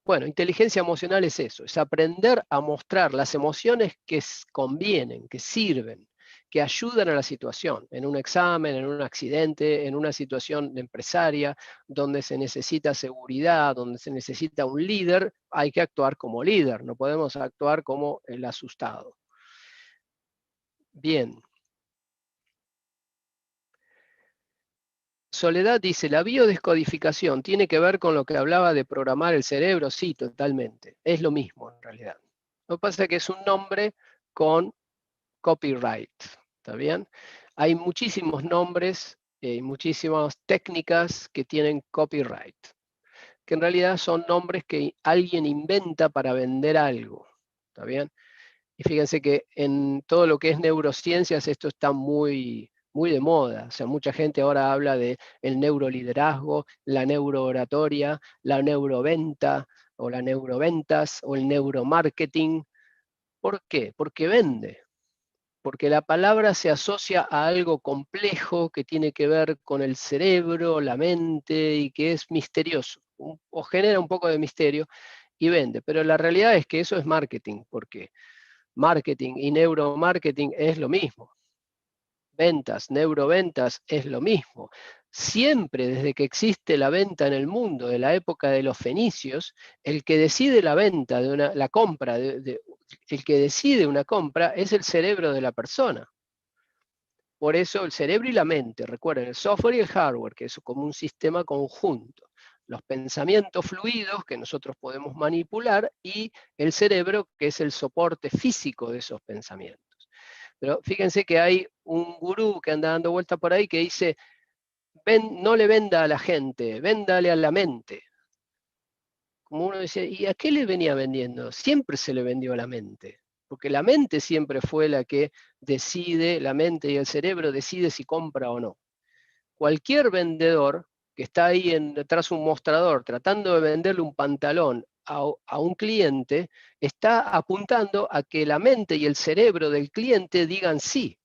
Bueno, inteligencia emocional es eso, es aprender a mostrar las emociones que convienen, que sirven, que ayudan a la situación, en un examen, en un accidente, en una situación empresaria, donde se necesita seguridad, donde se necesita un líder, hay que actuar como líder, no podemos actuar como el asustado. Bien. Soledad dice, la biodescodificación tiene que ver con lo que hablaba de programar el cerebro. Sí, totalmente. Es lo mismo en realidad. Lo que pasa es que es un nombre con copyright, ¿está bien? Hay muchísimos nombres y muchísimas técnicas que tienen copyright, que en realidad son nombres que alguien inventa para vender algo, ¿está bien? Y fíjense que en todo lo que es neurociencias esto está muy de moda. O sea, mucha gente ahora habla de el neuroliderazgo, la neurooratoria, la neuroventa, o la neuroventas, o el neuromarketing. ¿Por qué? Porque vende. Porque la palabra se asocia a algo complejo que tiene que ver con el cerebro, la mente, y que es misterioso, o genera un poco de misterio, y vende. Pero la realidad es que eso es marketing, porque marketing y neuromarketing es lo mismo. Ventas, neuroventas es lo mismo. Siempre desde que existe la venta en el mundo, de la época de los fenicios, el que decide la venta, la compra, el que decide una compra es el cerebro de la persona. Por eso el cerebro y la mente, recuerden, el software y el hardware, que es como un sistema conjunto. Los pensamientos fluidos que nosotros podemos manipular y el cerebro, que es el soporte físico de esos pensamientos. Pero fíjense que hay un gurú que anda dando vuelta por ahí que dice, no le venda a la gente, véndale a la mente. Como uno dice, ¿y a qué le venía vendiendo? Siempre se le vendió a la mente, porque la mente siempre fue la que decide, la mente y el cerebro decide si compra o no. Cualquier vendedor que está ahí detrás de un mostrador tratando de venderle un pantalón a un cliente, está apuntando a que la mente y el cerebro del cliente digan sí.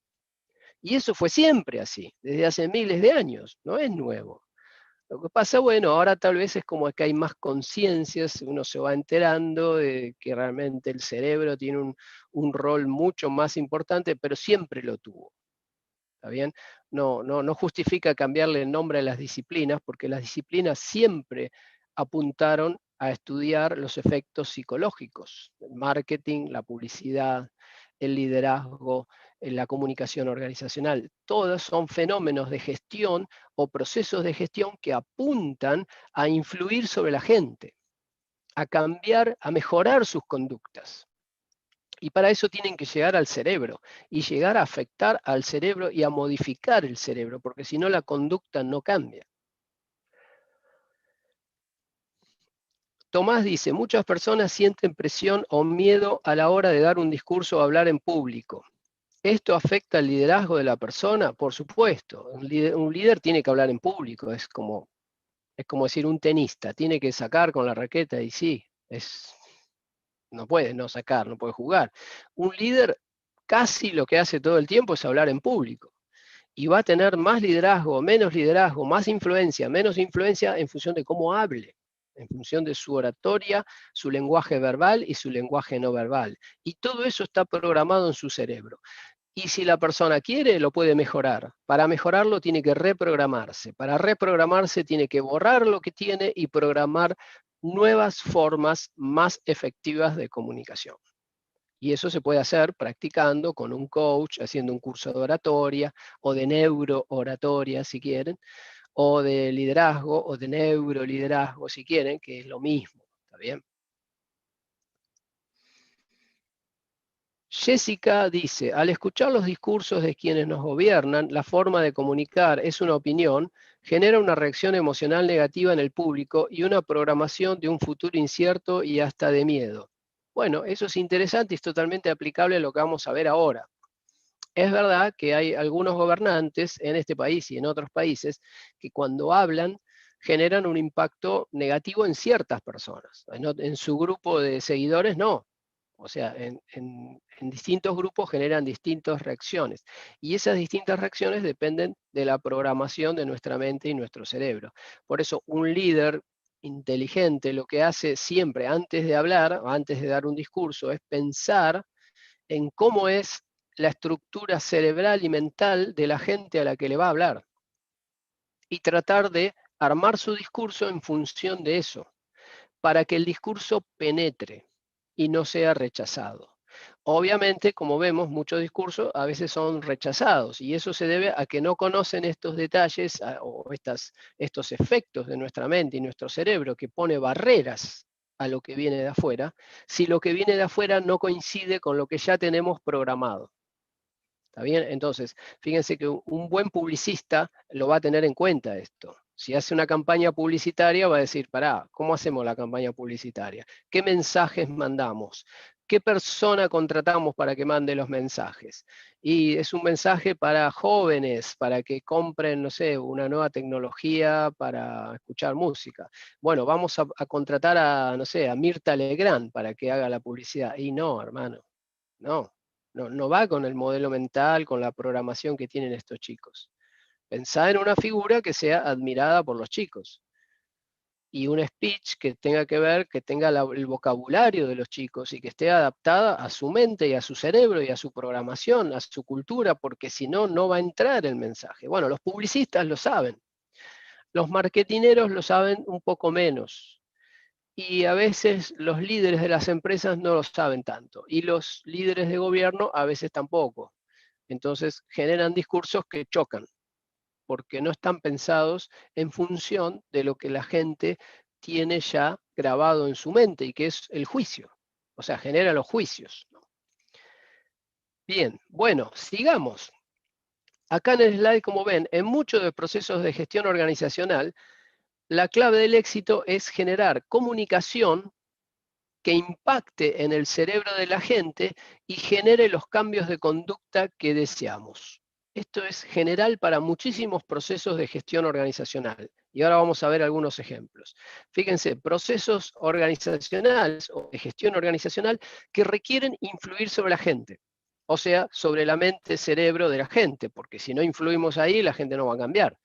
Y eso fue siempre así, desde hace miles de años, no es nuevo. Lo que pasa, bueno, ahora tal vez es como que hay más conciencias, uno se va enterando de que realmente el cerebro tiene un rol mucho más importante, pero siempre lo tuvo. ¿Está bien? No justifica cambiarle el nombre a las disciplinas, porque las disciplinas siempre apuntaron a estudiar los efectos psicológicos, el marketing, la publicidad, el liderazgo, la comunicación organizacional. Todos son fenómenos de gestión o procesos de gestión que apuntan a influir sobre la gente, a cambiar, a mejorar sus conductas. Y para eso tienen que llegar al cerebro y llegar a afectar al cerebro y a modificar el cerebro, porque si no la conducta no cambia. Tomás dice, muchas personas sienten presión o miedo a la hora de dar un discurso o hablar en público. ¿Esto afecta al liderazgo de la persona? Por supuesto. Un líder tiene que hablar en público, es como decir un tenista, tiene que sacar con la raqueta y sí, no puede no sacar, no puede jugar. Un líder casi lo que hace todo el tiempo es hablar en público. Y va a tener más liderazgo, más influencia, menos influencia en función de cómo hable, en función de su oratoria, su lenguaje verbal y su lenguaje no verbal. Y todo eso está programado en su cerebro. Y si la persona quiere, lo puede mejorar. Para mejorarlo tiene que reprogramarse. Para reprogramarse tiene que borrar lo que tiene y programar nuevas formas más efectivas de comunicación. Y eso se puede hacer practicando con un coach, haciendo un curso de oratoria o de neurooratoria, si quieren, o de liderazgo o de neuroliderazgo, si quieren, que es lo mismo. ¿Está bien? Jessica dice, al escuchar los discursos de quienes nos gobiernan, la forma de comunicar es una opinión, genera una reacción emocional negativa en el público y una programación de un futuro incierto y hasta de miedo. Bueno, eso es interesante y es totalmente aplicable a lo que vamos a ver ahora. Es verdad que hay algunos gobernantes en este país y en otros países que cuando hablan generan un impacto negativo en ciertas personas. En su grupo de seguidores no. O sea, en distintos grupos generan distintas reacciones. Y esas distintas reacciones dependen de la programación de nuestra mente y nuestro cerebro. Por eso un líder inteligente lo que hace siempre antes de hablar, antes de dar un discurso, es pensar en cómo es la estructura cerebral y mental de la gente a la que le va a hablar. Y tratar de armar su discurso en función de eso, para que el discurso penetre y no sea rechazado. Obviamente, como vemos, muchos discursos a veces son rechazados y eso se debe a que no conocen estos detalles o estos efectos de nuestra mente y nuestro cerebro que pone barreras a lo que viene de afuera, si lo que viene de afuera no coincide con lo que ya tenemos programado. ¿Está bien? Entonces, fíjense que un buen publicista lo va a tener en cuenta esto. Si hace una campaña publicitaria, va a decir, pará, ¿cómo hacemos la campaña publicitaria? ¿Qué mensajes mandamos? ¿Qué persona contratamos para que mande los mensajes? Y es un mensaje para jóvenes, para que compren, no sé, una nueva tecnología para escuchar música. Bueno, vamos a contratar a, no sé, a Mirta Legrand para que haga la publicidad. Y no, hermano, no. No va con el modelo mental, con la programación que tienen estos chicos. Pensá en una figura que sea admirada por los chicos. Y un speech que tenga que ver, que tenga el vocabulario de los chicos y que esté adaptada a su mente y a su cerebro y a su programación, a su cultura, porque si no, no va a entrar el mensaje. Bueno, los publicistas lo saben. Los marketineros lo saben un poco menos. Y a veces los líderes de las empresas no lo saben tanto, y los líderes de gobierno a veces tampoco. Entonces generan discursos que chocan, porque no están pensados en función de lo que la gente tiene ya grabado en su mente, y que es el juicio. O sea, genera los juicios. Bien, bueno, sigamos. Acá en el slide, como ven, en muchos de procesos de gestión organizacional, la clave del éxito es generar comunicación que impacte en el cerebro de la gente y genere los cambios de conducta que deseamos. Esto es general para muchísimos procesos de gestión organizacional. Y ahora vamos a ver algunos ejemplos. Fíjense, procesos organizacionales o de gestión organizacional que requieren influir sobre la gente. O sea, sobre la mente, cerebro de la gente, porque si no influimos ahí, la gente no va a cambiar.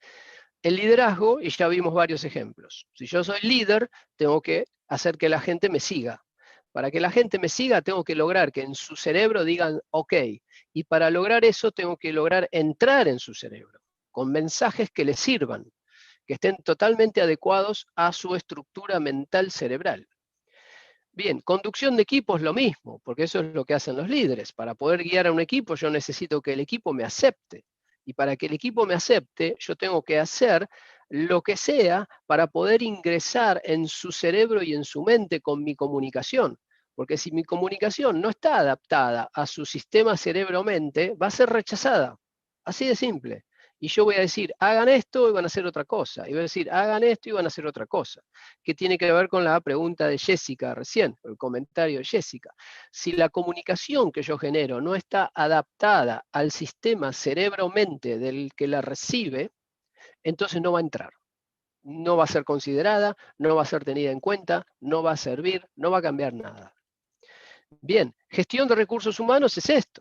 El liderazgo, y ya vimos varios ejemplos. Si yo soy líder, tengo que hacer que la gente me siga. Para que la gente me siga, tengo que lograr que en su cerebro digan OK. Y para lograr eso, tengo que lograr entrar en su cerebro con mensajes que les sirvan, que estén totalmente adecuados a su estructura mental cerebral. Bien, conducción de equipo es lo mismo, porque eso es lo que hacen los líderes. Para poder guiar a un equipo, yo necesito que el equipo me acepte. Y para que el equipo me acepte, yo tengo que hacer lo que sea para poder ingresar en su cerebro y en su mente con mi comunicación. Porque si mi comunicación no está adaptada a su sistema cerebro-mente, va a ser rechazada. Así de simple. Y yo voy a decir, hagan esto y van a hacer otra cosa. Y voy a decir, hagan esto y van a hacer otra cosa. Que tiene que ver con la pregunta de Jessica recién, el comentario de Jessica. Si la comunicación que yo genero no está adaptada al sistema cerebro-mente del que la recibe, entonces no va a entrar. No va a ser considerada, no va a ser tenida en cuenta, no va a servir, no va a cambiar nada. Bien, gestión de recursos humanos es esto.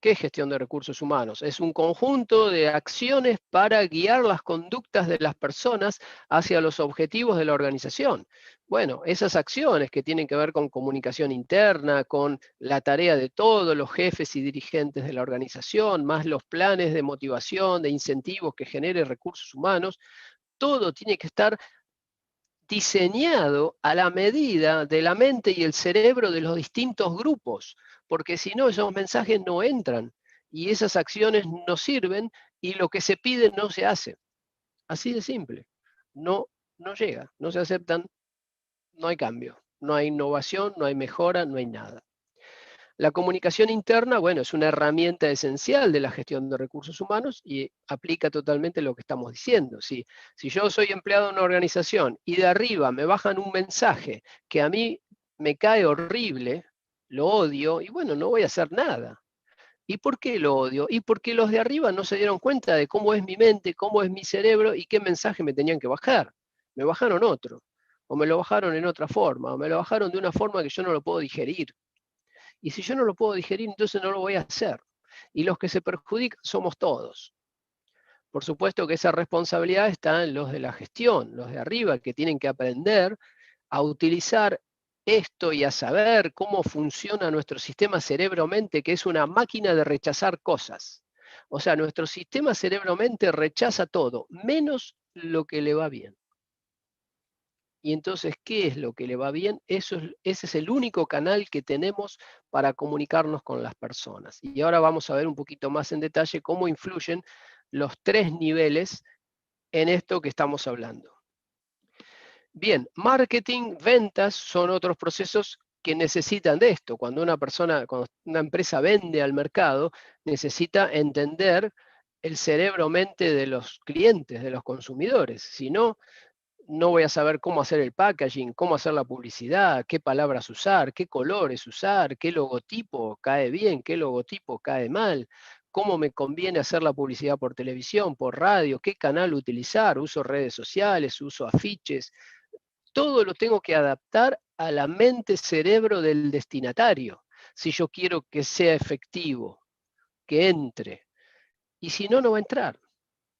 ¿Qué es gestión de recursos humanos? Es un conjunto de acciones para guiar las conductas de las personas hacia los objetivos de la organización. Bueno, esas acciones que tienen que ver con comunicación interna, con la tarea de todos los jefes y dirigentes de la organización, más los planes de motivación, de incentivos que genere recursos humanos, todo tiene que estar diseñado a la medida de la mente y el cerebro de los distintos grupos, porque si no, esos mensajes no entran y esas acciones no sirven y lo que se pide no se hace. Así de simple. No llega, no se aceptan, no hay cambio, no hay innovación, no hay mejora, no hay nada. La comunicación interna, bueno, es una herramienta esencial de la gestión de recursos humanos y aplica totalmente lo que estamos diciendo. Si yo soy empleado en una organización y de arriba me bajan un mensaje que a mí me cae horrible, lo odio, y bueno, no voy a hacer nada. ¿Y por qué lo odio? Y porque los de arriba no se dieron cuenta de cómo es mi mente, cómo es mi cerebro y qué mensaje me tenían que bajar. Me bajaron otro, o me lo bajaron en otra forma, o me lo bajaron de una forma que yo no lo puedo digerir. Y si yo no lo puedo digerir, entonces no lo voy a hacer. Y los que se perjudican somos todos. Por supuesto que esa responsabilidad está en los de la gestión, los de arriba, que tienen que aprender a utilizar esto y a saber cómo funciona nuestro sistema cerebro-mente, que es una máquina de rechazar cosas. O sea, nuestro sistema cerebro-mente rechaza todo, menos lo que le va bien. Y entonces, ¿qué es lo que le va bien? Ese es el único canal que tenemos para comunicarnos con las personas. Y ahora vamos a ver un poquito más en detalle cómo influyen los 3 niveles en esto que estamos hablando. Bien, marketing, ventas son otros procesos que necesitan de esto. Cuando una empresa vende al mercado, necesita entender el cerebro-mente de los clientes, de los consumidores. Si no, no voy a saber cómo hacer el packaging, cómo hacer la publicidad, qué palabras usar, qué colores usar, qué logotipo cae bien, qué logotipo cae mal, cómo me conviene hacer la publicidad por televisión, por radio, qué canal utilizar, uso redes sociales, uso afiches. Todo lo tengo que adaptar a la mente cerebro del destinatario, si yo quiero que sea efectivo, que entre. Y si no, no va a entrar.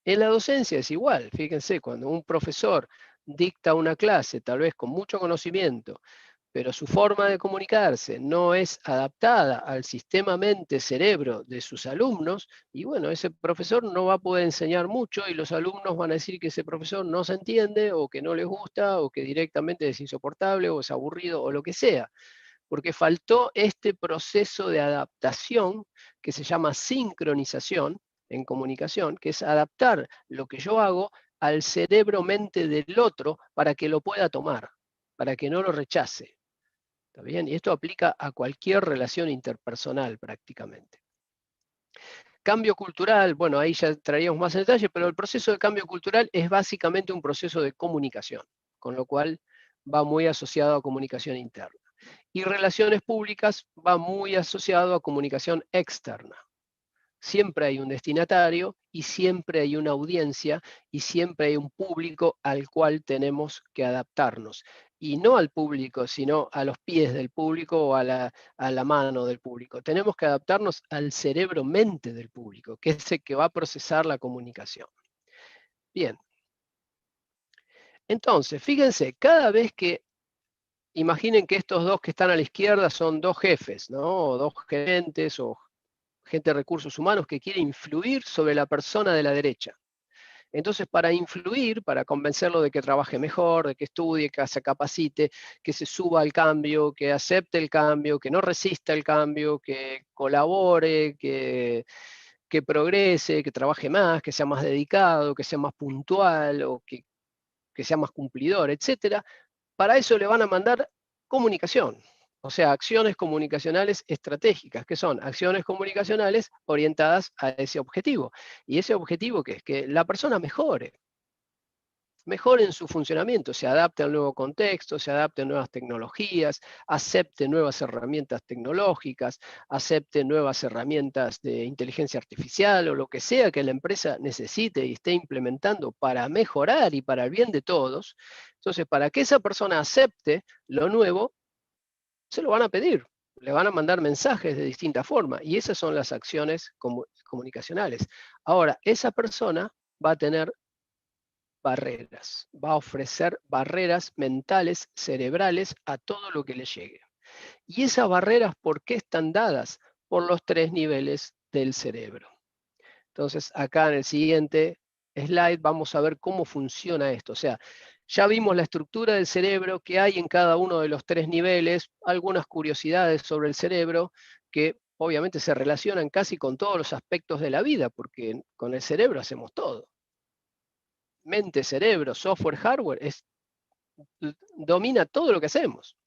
En la docencia es igual, fíjense, cuando un profesor dicta una clase, tal vez con mucho conocimiento, pero su forma de comunicarse no es adaptada al sistema mente-cerebro de sus alumnos, y bueno, ese profesor no va a poder enseñar mucho y los alumnos van a decir que ese profesor no se entiende o que no les gusta o que directamente es insoportable o es aburrido o lo que sea, porque faltó este proceso de adaptación que se llama sincronización en comunicación, que es adaptar lo que yo hago al cerebro-mente del otro para que lo pueda tomar, para que no lo rechace. ¿Está bien? Y esto aplica a cualquier relación interpersonal prácticamente. Cambio cultural, bueno, ahí ya traíamos más en detalle, pero el proceso de cambio cultural es básicamente un proceso de comunicación, con lo cual va muy asociado a comunicación interna. Y relaciones públicas va muy asociado a comunicación externa. Siempre hay un destinatario y siempre hay una audiencia y siempre hay un público al cual tenemos que adaptarnos. Y no al público, sino a los pies del público o a la mano del público. Tenemos que adaptarnos al cerebro-mente del público, que es el que va a procesar la comunicación. Bien. Entonces, fíjense, cada vez que imaginen que estos dos que están a la izquierda son dos jefes, ¿no? O dos gerentes o gente de recursos humanos que quiere influir sobre la persona de la derecha. Entonces, para influir, para convencerlo de que trabaje mejor, de que estudie, que se capacite, que se suba al cambio, que acepte el cambio, que no resista el cambio, que colabore, que progrese, que trabaje más, que sea más dedicado, que sea más puntual o que sea más cumplidor, etcétera, para eso le van a mandar comunicación, o sea, acciones comunicacionales estratégicas, que son acciones comunicacionales orientadas a ese objetivo. ¿Y ese objetivo qué es? Que la persona mejore en su funcionamiento, se adapte al nuevo contexto, se adapte a nuevas tecnologías, acepte nuevas herramientas tecnológicas, acepte nuevas herramientas de inteligencia artificial o lo que sea que la empresa necesite y esté implementando para mejorar y para el bien de todos. Entonces, para que esa persona acepte lo nuevo, se lo van a pedir, le van a mandar mensajes de distinta forma y esas son las acciones comunicacionales. Ahora, esa persona va a tener barreras, va a ofrecer barreras mentales, cerebrales a todo lo que le llegue. Y esas barreras, ¿por qué están dadas? Por los tres niveles del cerebro. Entonces, acá en el siguiente slide vamos a ver cómo funciona esto. O sea, ya vimos la estructura del cerebro que hay en cada uno de los tres niveles, algunas curiosidades sobre el cerebro que obviamente se relacionan casi con todos los aspectos de la vida, porque con el cerebro hacemos todo. Mente, cerebro, software, hardware, domina todo lo que hacemos.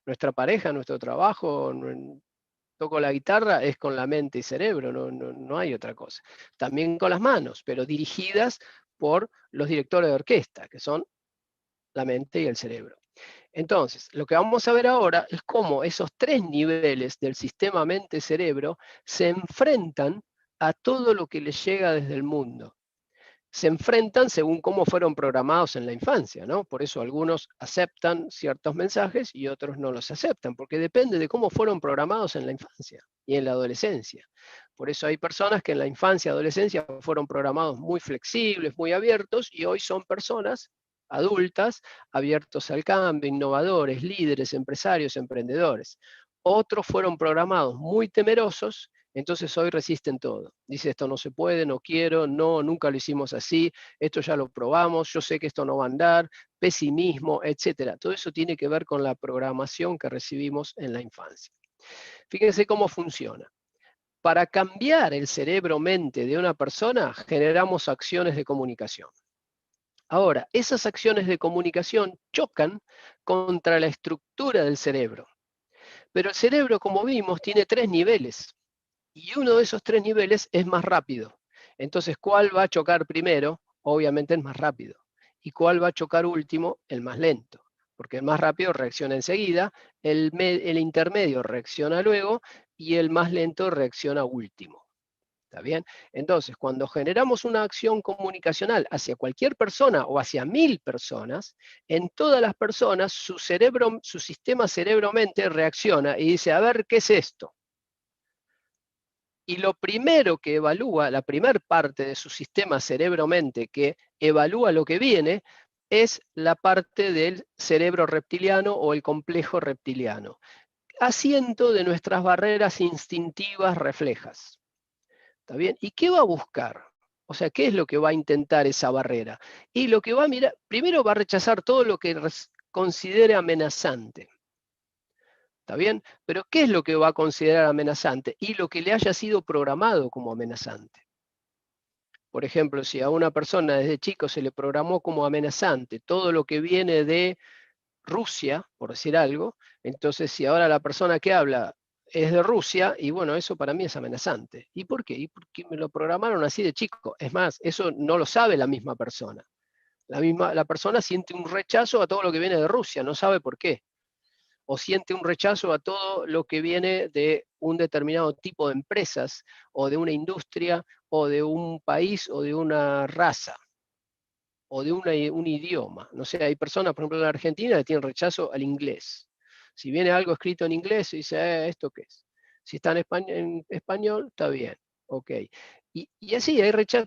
Nuestra pareja, nuestro trabajo, toco la guitarra, es con la mente y cerebro, no hay otra cosa. También con las manos, pero dirigidas por los directores de orquesta, que son la mente y el cerebro. Entonces, lo que vamos a ver ahora es cómo esos tres niveles del sistema mente-cerebro se enfrentan a todo lo que les llega desde el mundo. Se enfrentan según cómo fueron programados en la infancia, ¿no? Por eso algunos aceptan ciertos mensajes y otros no los aceptan, porque depende de cómo fueron programados en la infancia y en la adolescencia. Por eso hay personas que en la infancia y adolescencia fueron programados muy flexibles, muy abiertos, y hoy son personas adultas, abiertos al cambio, innovadores, líderes, empresarios, emprendedores. Otros fueron programados muy temerosos, entonces hoy resisten todo. Dice, esto no se puede, no quiero, no, nunca lo hicimos así, esto ya lo probamos, yo sé que esto no va a andar, pesimismo, etcétera. Todo eso tiene que ver con la programación que recibimos en la infancia. Fíjense cómo funciona. Para cambiar el cerebro-mente de una persona, generamos acciones de comunicación. Ahora, esas acciones de comunicación chocan contra la estructura del cerebro. Pero el cerebro, como vimos, tiene 3 niveles. Y uno de esos 3 niveles es más rápido. Entonces, ¿cuál va a chocar primero? Obviamente el más rápido. ¿Y cuál va a chocar último? El más lento. Porque el más rápido reacciona enseguida, el intermedio reacciona luego y el más lento reacciona último. ¿Está bien? Entonces, cuando generamos una acción comunicacional hacia cualquier persona o hacia 1000 personas, en todas las personas su cerebro, su sistema cerebro-mente reacciona y dice, a ver, ¿qué es esto? Y lo primero que evalúa, la primera parte de su sistema cerebro-mente que evalúa lo que viene, es la parte del cerebro reptiliano o el complejo reptiliano, asiento de nuestras barreras instintivas reflejas. ¿Está bien? ¿Y qué va a buscar? O sea, ¿qué es lo que va a intentar esa barrera? Y lo que va a mirar, primero va a rechazar todo lo que considere amenazante. ¿Está bien? Pero ¿qué es lo que va a considerar amenazante? Y lo que le haya sido programado como amenazante. Por ejemplo, si a una persona desde chico se le programó como amenazante todo lo que viene de Rusia, por decir algo, entonces si ahora la persona que habla es de Rusia, y bueno, eso para mí es amenazante. ¿Y por qué? Y porque me lo programaron así de chico. Es más, eso no lo sabe la misma persona. La persona siente un rechazo a todo lo que viene de Rusia, no sabe por qué. O siente un rechazo a todo lo que viene de un determinado tipo de empresas, o de una industria, o de un país, o de una raza, o de un idioma. No sé, hay personas, por ejemplo, en la Argentina que tienen rechazo al inglés. Si viene algo escrito en inglés, se dice, ¿esto qué es? Si está en español, está bien, ok. Y así,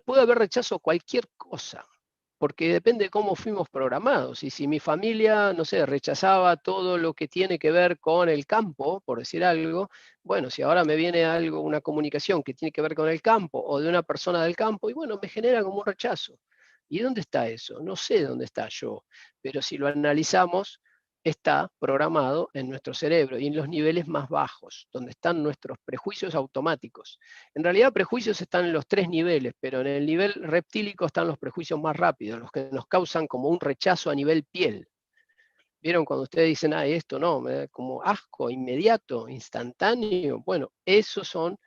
puede haber rechazo a cualquier cosa, porque depende de cómo fuimos programados. Y si mi familia, no sé, rechazaba todo lo que tiene que ver con el campo, por decir algo, bueno, si ahora me viene algo, una comunicación que tiene que ver con el campo o de una persona del campo, y bueno, me genera como un rechazo. ¿Y dónde está eso? No sé dónde está yo, pero si lo analizamos, está programado en nuestro cerebro y en los niveles más bajos, donde están nuestros prejuicios automáticos. En realidad prejuicios están en los 3 niveles, pero en el nivel reptílico están los prejuicios más rápidos, los que nos causan como un rechazo a nivel piel. ¿Vieron cuando ustedes dicen, esto no, me da como asco inmediato, instantáneo? Bueno, esos son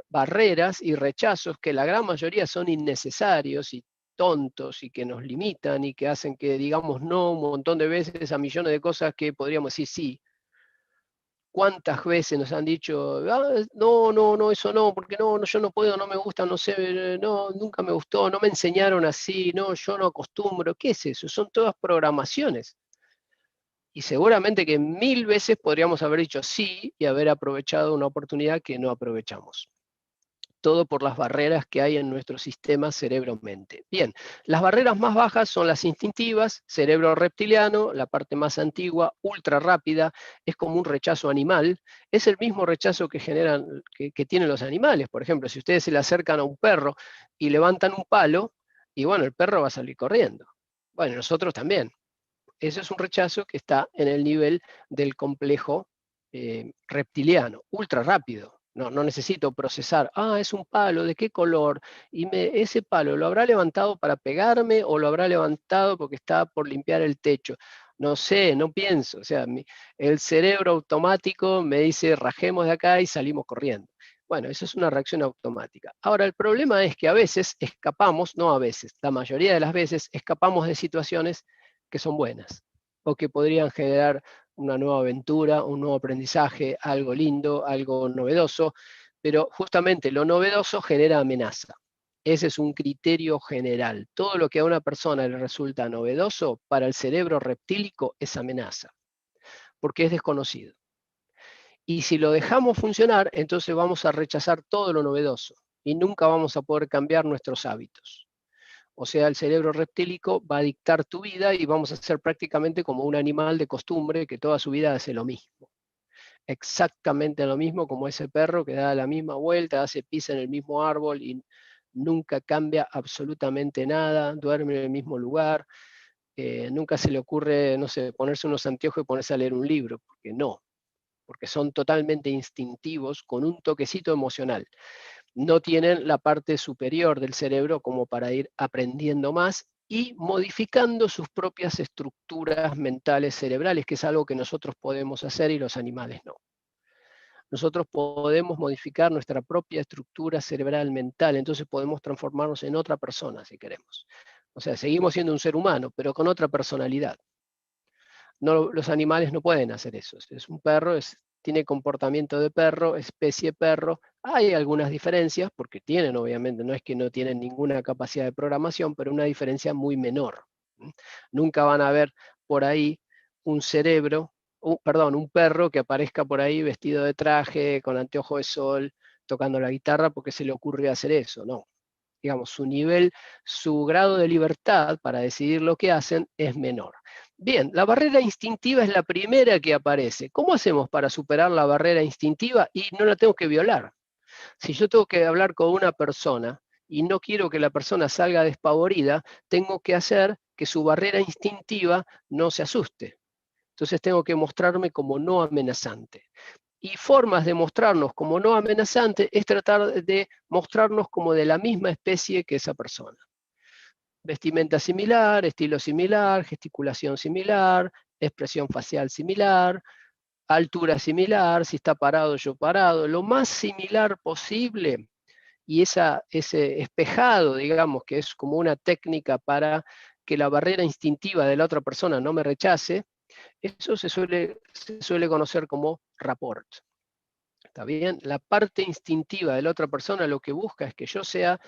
barreras y rechazos que la gran mayoría son innecesarios y tontos y que nos limitan y que hacen que digamos no un montón de veces a millones de cosas que podríamos decir sí. ¿Cuántas veces nos han dicho, no, no, no, eso no, porque no, no, yo no puedo, no me gusta, no sé, no, nunca me gustó, no me enseñaron así, no, yo no acostumbro? ¿Qué es eso? Son todas programaciones. Y seguramente que 1000 veces podríamos haber dicho sí y haber aprovechado una oportunidad que no aprovechamos. Todo por las barreras que hay en nuestro sistema cerebro-mente. Bien, las barreras más bajas son las instintivas, cerebro reptiliano, la parte más antigua, ultra rápida, es como un rechazo animal, es el mismo rechazo que que tienen los animales. Por ejemplo, si ustedes se le acercan a un perro y levantan un palo, y bueno, el perro va a salir corriendo. Bueno, nosotros también. Eso es un rechazo que está en el nivel del complejo reptiliano, ultra rápido. No, no necesito procesar, es un palo, ¿de qué color? Y ese palo, ¿lo habrá levantado para pegarme o lo habrá levantado porque está por limpiar el techo? No sé, no pienso. O sea, el cerebro automático me dice, rajemos de acá y salimos corriendo. Bueno, eso es una reacción automática. Ahora, el problema es que a veces escapamos, no a veces, la mayoría de las veces escapamos de situaciones que son buenas o que podrían generar una nueva aventura, un nuevo aprendizaje, algo lindo, algo novedoso, pero justamente lo novedoso genera amenaza. Ese es un criterio general. Todo lo que a una persona le resulta novedoso, para el cerebro reptílico es amenaza, porque es desconocido. Y si lo dejamos funcionar, entonces vamos a rechazar todo lo novedoso y nunca vamos a poder cambiar nuestros hábitos. O sea, el cerebro reptílico va a dictar tu vida y vamos a ser prácticamente como un animal de costumbre que toda su vida hace lo mismo. Exactamente lo mismo como ese perro que da la misma vuelta, hace pis en el mismo árbol y nunca cambia absolutamente nada, duerme en el mismo lugar, nunca se le ocurre, no sé, ponerse unos anteojos y ponerse a leer un libro, porque no, porque son totalmente instintivos con un toquecito emocional. No tienen la parte superior del cerebro como para ir aprendiendo más y modificando sus propias estructuras mentales cerebrales, que es algo que nosotros podemos hacer y los animales no. Nosotros podemos modificar nuestra propia estructura cerebral mental, entonces podemos transformarnos en otra persona si queremos. O sea, seguimos siendo un ser humano, pero con otra personalidad. No, los animales no pueden hacer eso. Es un perro, tiene comportamiento de perro, especie perro. Hay algunas diferencias, porque tienen, obviamente, no es que no tienen ninguna capacidad de programación, pero una diferencia muy menor. Nunca van a ver por ahí un cerebro, un perro que aparezca por ahí vestido de traje, con anteojo de sol, tocando la guitarra, porque se le ocurrió hacer eso, no. Digamos, su nivel, su grado de libertad para decidir lo que hacen es menor. Bien, la barrera instintiva es la primera que aparece. ¿Cómo hacemos para superar la barrera instintiva y no la tengo que violar? Si yo tengo que hablar con una persona y no quiero que la persona salga despavorida, tengo que hacer que su barrera instintiva no se asuste. Entonces tengo que mostrarme como no amenazante. Y formas de mostrarnos como no amenazante es tratar de mostrarnos como de la misma especie que esa persona. Vestimenta similar, estilo similar, gesticulación similar, expresión facial similar, altura similar, si está parado yo parado, lo más similar posible, y ese espejado, digamos, que es como una técnica para que la barrera instintiva de la otra persona no me rechace, eso se suele conocer como rapport. ¿Está bien? La parte instintiva de la otra persona lo que busca es que yo sea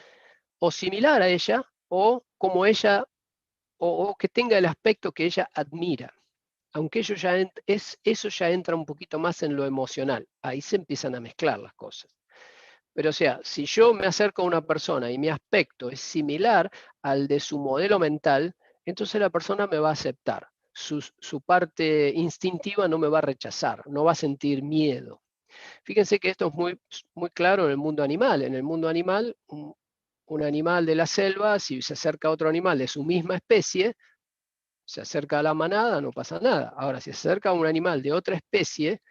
o similar a ella o como ella, o que tenga el aspecto que ella admira. Aunque eso ya entra un poquito más en lo emocional. Ahí se empiezan a mezclar las cosas. Pero o sea, si yo me acerco a una persona y mi aspecto es similar al de su modelo mental, entonces la persona me va a aceptar. Su parte instintiva no me va a rechazar, no va a sentir miedo. Fíjense que esto es muy claro en el mundo animal. En el mundo animal, un animal de la selva, si se acerca a otro animal de su misma especie, se acerca a la manada, no pasa nada. Ahora, si se acerca a un animal de otra especie,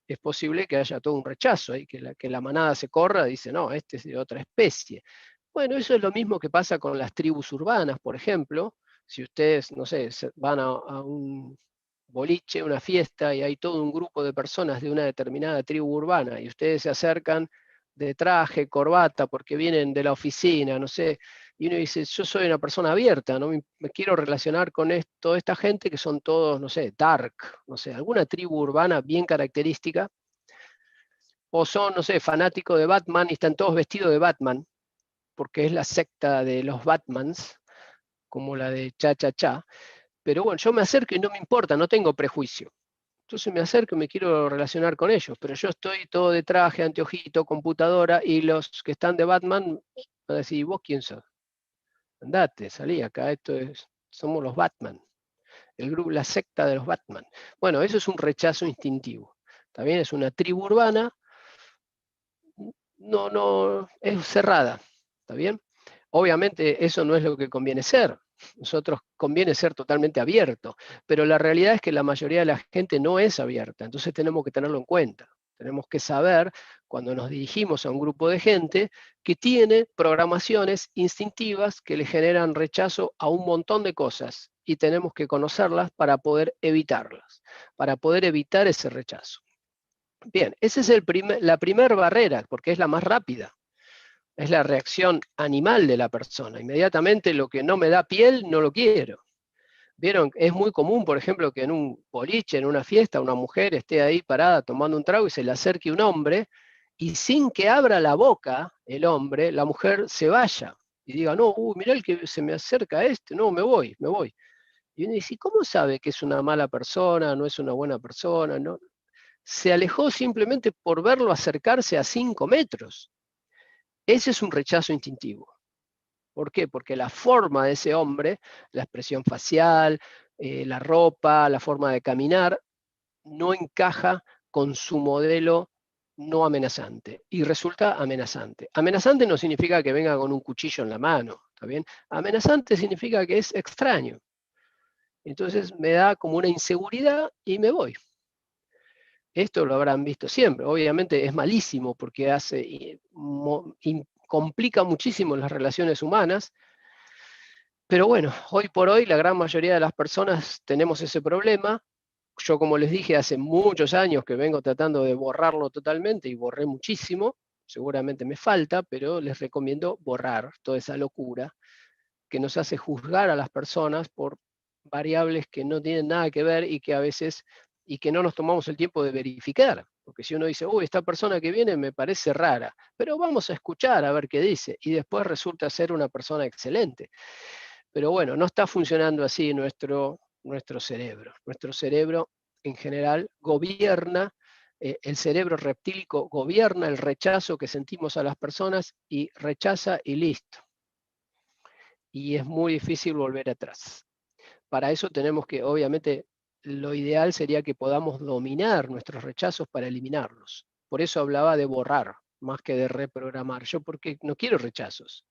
es posible que haya todo un rechazo y que la manada se corra y dice, no, este es de otra especie. Bueno, eso es lo mismo que pasa con las tribus urbanas, por ejemplo. Si ustedes, no sé, van a un boliche, una fiesta, y hay todo un grupo de personas de una determinada tribu urbana, y ustedes se acercan de traje, corbata, porque vienen de la oficina, no sé, y uno dice, yo soy una persona abierta, no me quiero relacionar con toda esta gente que son todos, no sé, dark, no sé, alguna tribu urbana bien característica, o son, no sé, fanáticos de Batman y están todos vestidos de Batman, porque es la secta de los Batmans, como la de Cha Cha Cha. Pero bueno, yo me acerco y no me importa, no tengo prejuicio. Entonces me acerco y me quiero relacionar con ellos, pero yo estoy todo de traje, anteojito, computadora, y los que están de Batman van a decir, ¿vos quién sos? Andate, salí acá, somos los Batman, el grupo, la secta de los Batman. Bueno, eso es un rechazo instintivo. También es una tribu urbana, no, es cerrada, ¿está bien? Obviamente eso no es lo que conviene ser. Nosotros conviene ser totalmente abierto, pero la realidad es que la mayoría de la gente no es abierta, entonces tenemos que tenerlo en cuenta. Tenemos que saber, cuando nos dirigimos a un grupo de gente, que tiene programaciones instintivas que le generan rechazo a un montón de cosas y tenemos que conocerlas para poder evitarlas, para poder evitar ese rechazo. Bien, esa es la primera barrera, porque es la más rápida. Es la reacción animal de la persona. Inmediatamente lo que no me da piel, no lo quiero. ¿Vieron? Es muy común, por ejemplo, que en un boliche, en una fiesta, una mujer esté ahí parada tomando un trago y se le acerque un hombre y sin que abra la boca el hombre, la mujer se vaya y diga, no, mirá el que se me acerca no, me voy. Y uno dice, ¿cómo sabe que es una mala persona, no es una buena persona? No? Se alejó simplemente por verlo acercarse a 5 metros. Ese es un rechazo instintivo. ¿Por qué? Porque la forma de ese hombre, la expresión facial, la ropa, la forma de caminar, no encaja con su modelo no amenazante y resulta amenazante. Amenazante no significa que venga con un cuchillo en la mano, ¿está bien? Amenazante significa que es extraño. Entonces me da como una inseguridad y me voy. Esto lo habrán visto siempre. Obviamente es malísimo porque complica muchísimo las relaciones humanas. Pero bueno, hoy por hoy la gran mayoría de las personas tenemos ese problema. Yo, como les dije, hace muchos años que vengo tratando de borrarlo totalmente y borré muchísimo. Seguramente me falta, pero les recomiendo borrar toda esa locura que nos hace juzgar a las personas por variables que no tienen nada que ver y que a veces, y que no nos tomamos el tiempo de verificar. Porque si uno dice, uy, esta persona que viene me parece rara, pero vamos a escuchar a ver qué dice, y después resulta ser una persona excelente. Pero bueno, no está funcionando así nuestro cerebro. Nuestro cerebro en general gobierna, el cerebro reptílico gobierna el rechazo que sentimos a las personas y rechaza y listo. Y es muy difícil volver atrás. Para eso tenemos que, obviamente, lo ideal sería que podamos dominar nuestros rechazos para eliminarlos. Por eso hablaba de borrar, más que de reprogramar. Yo porque no quiero rechazos,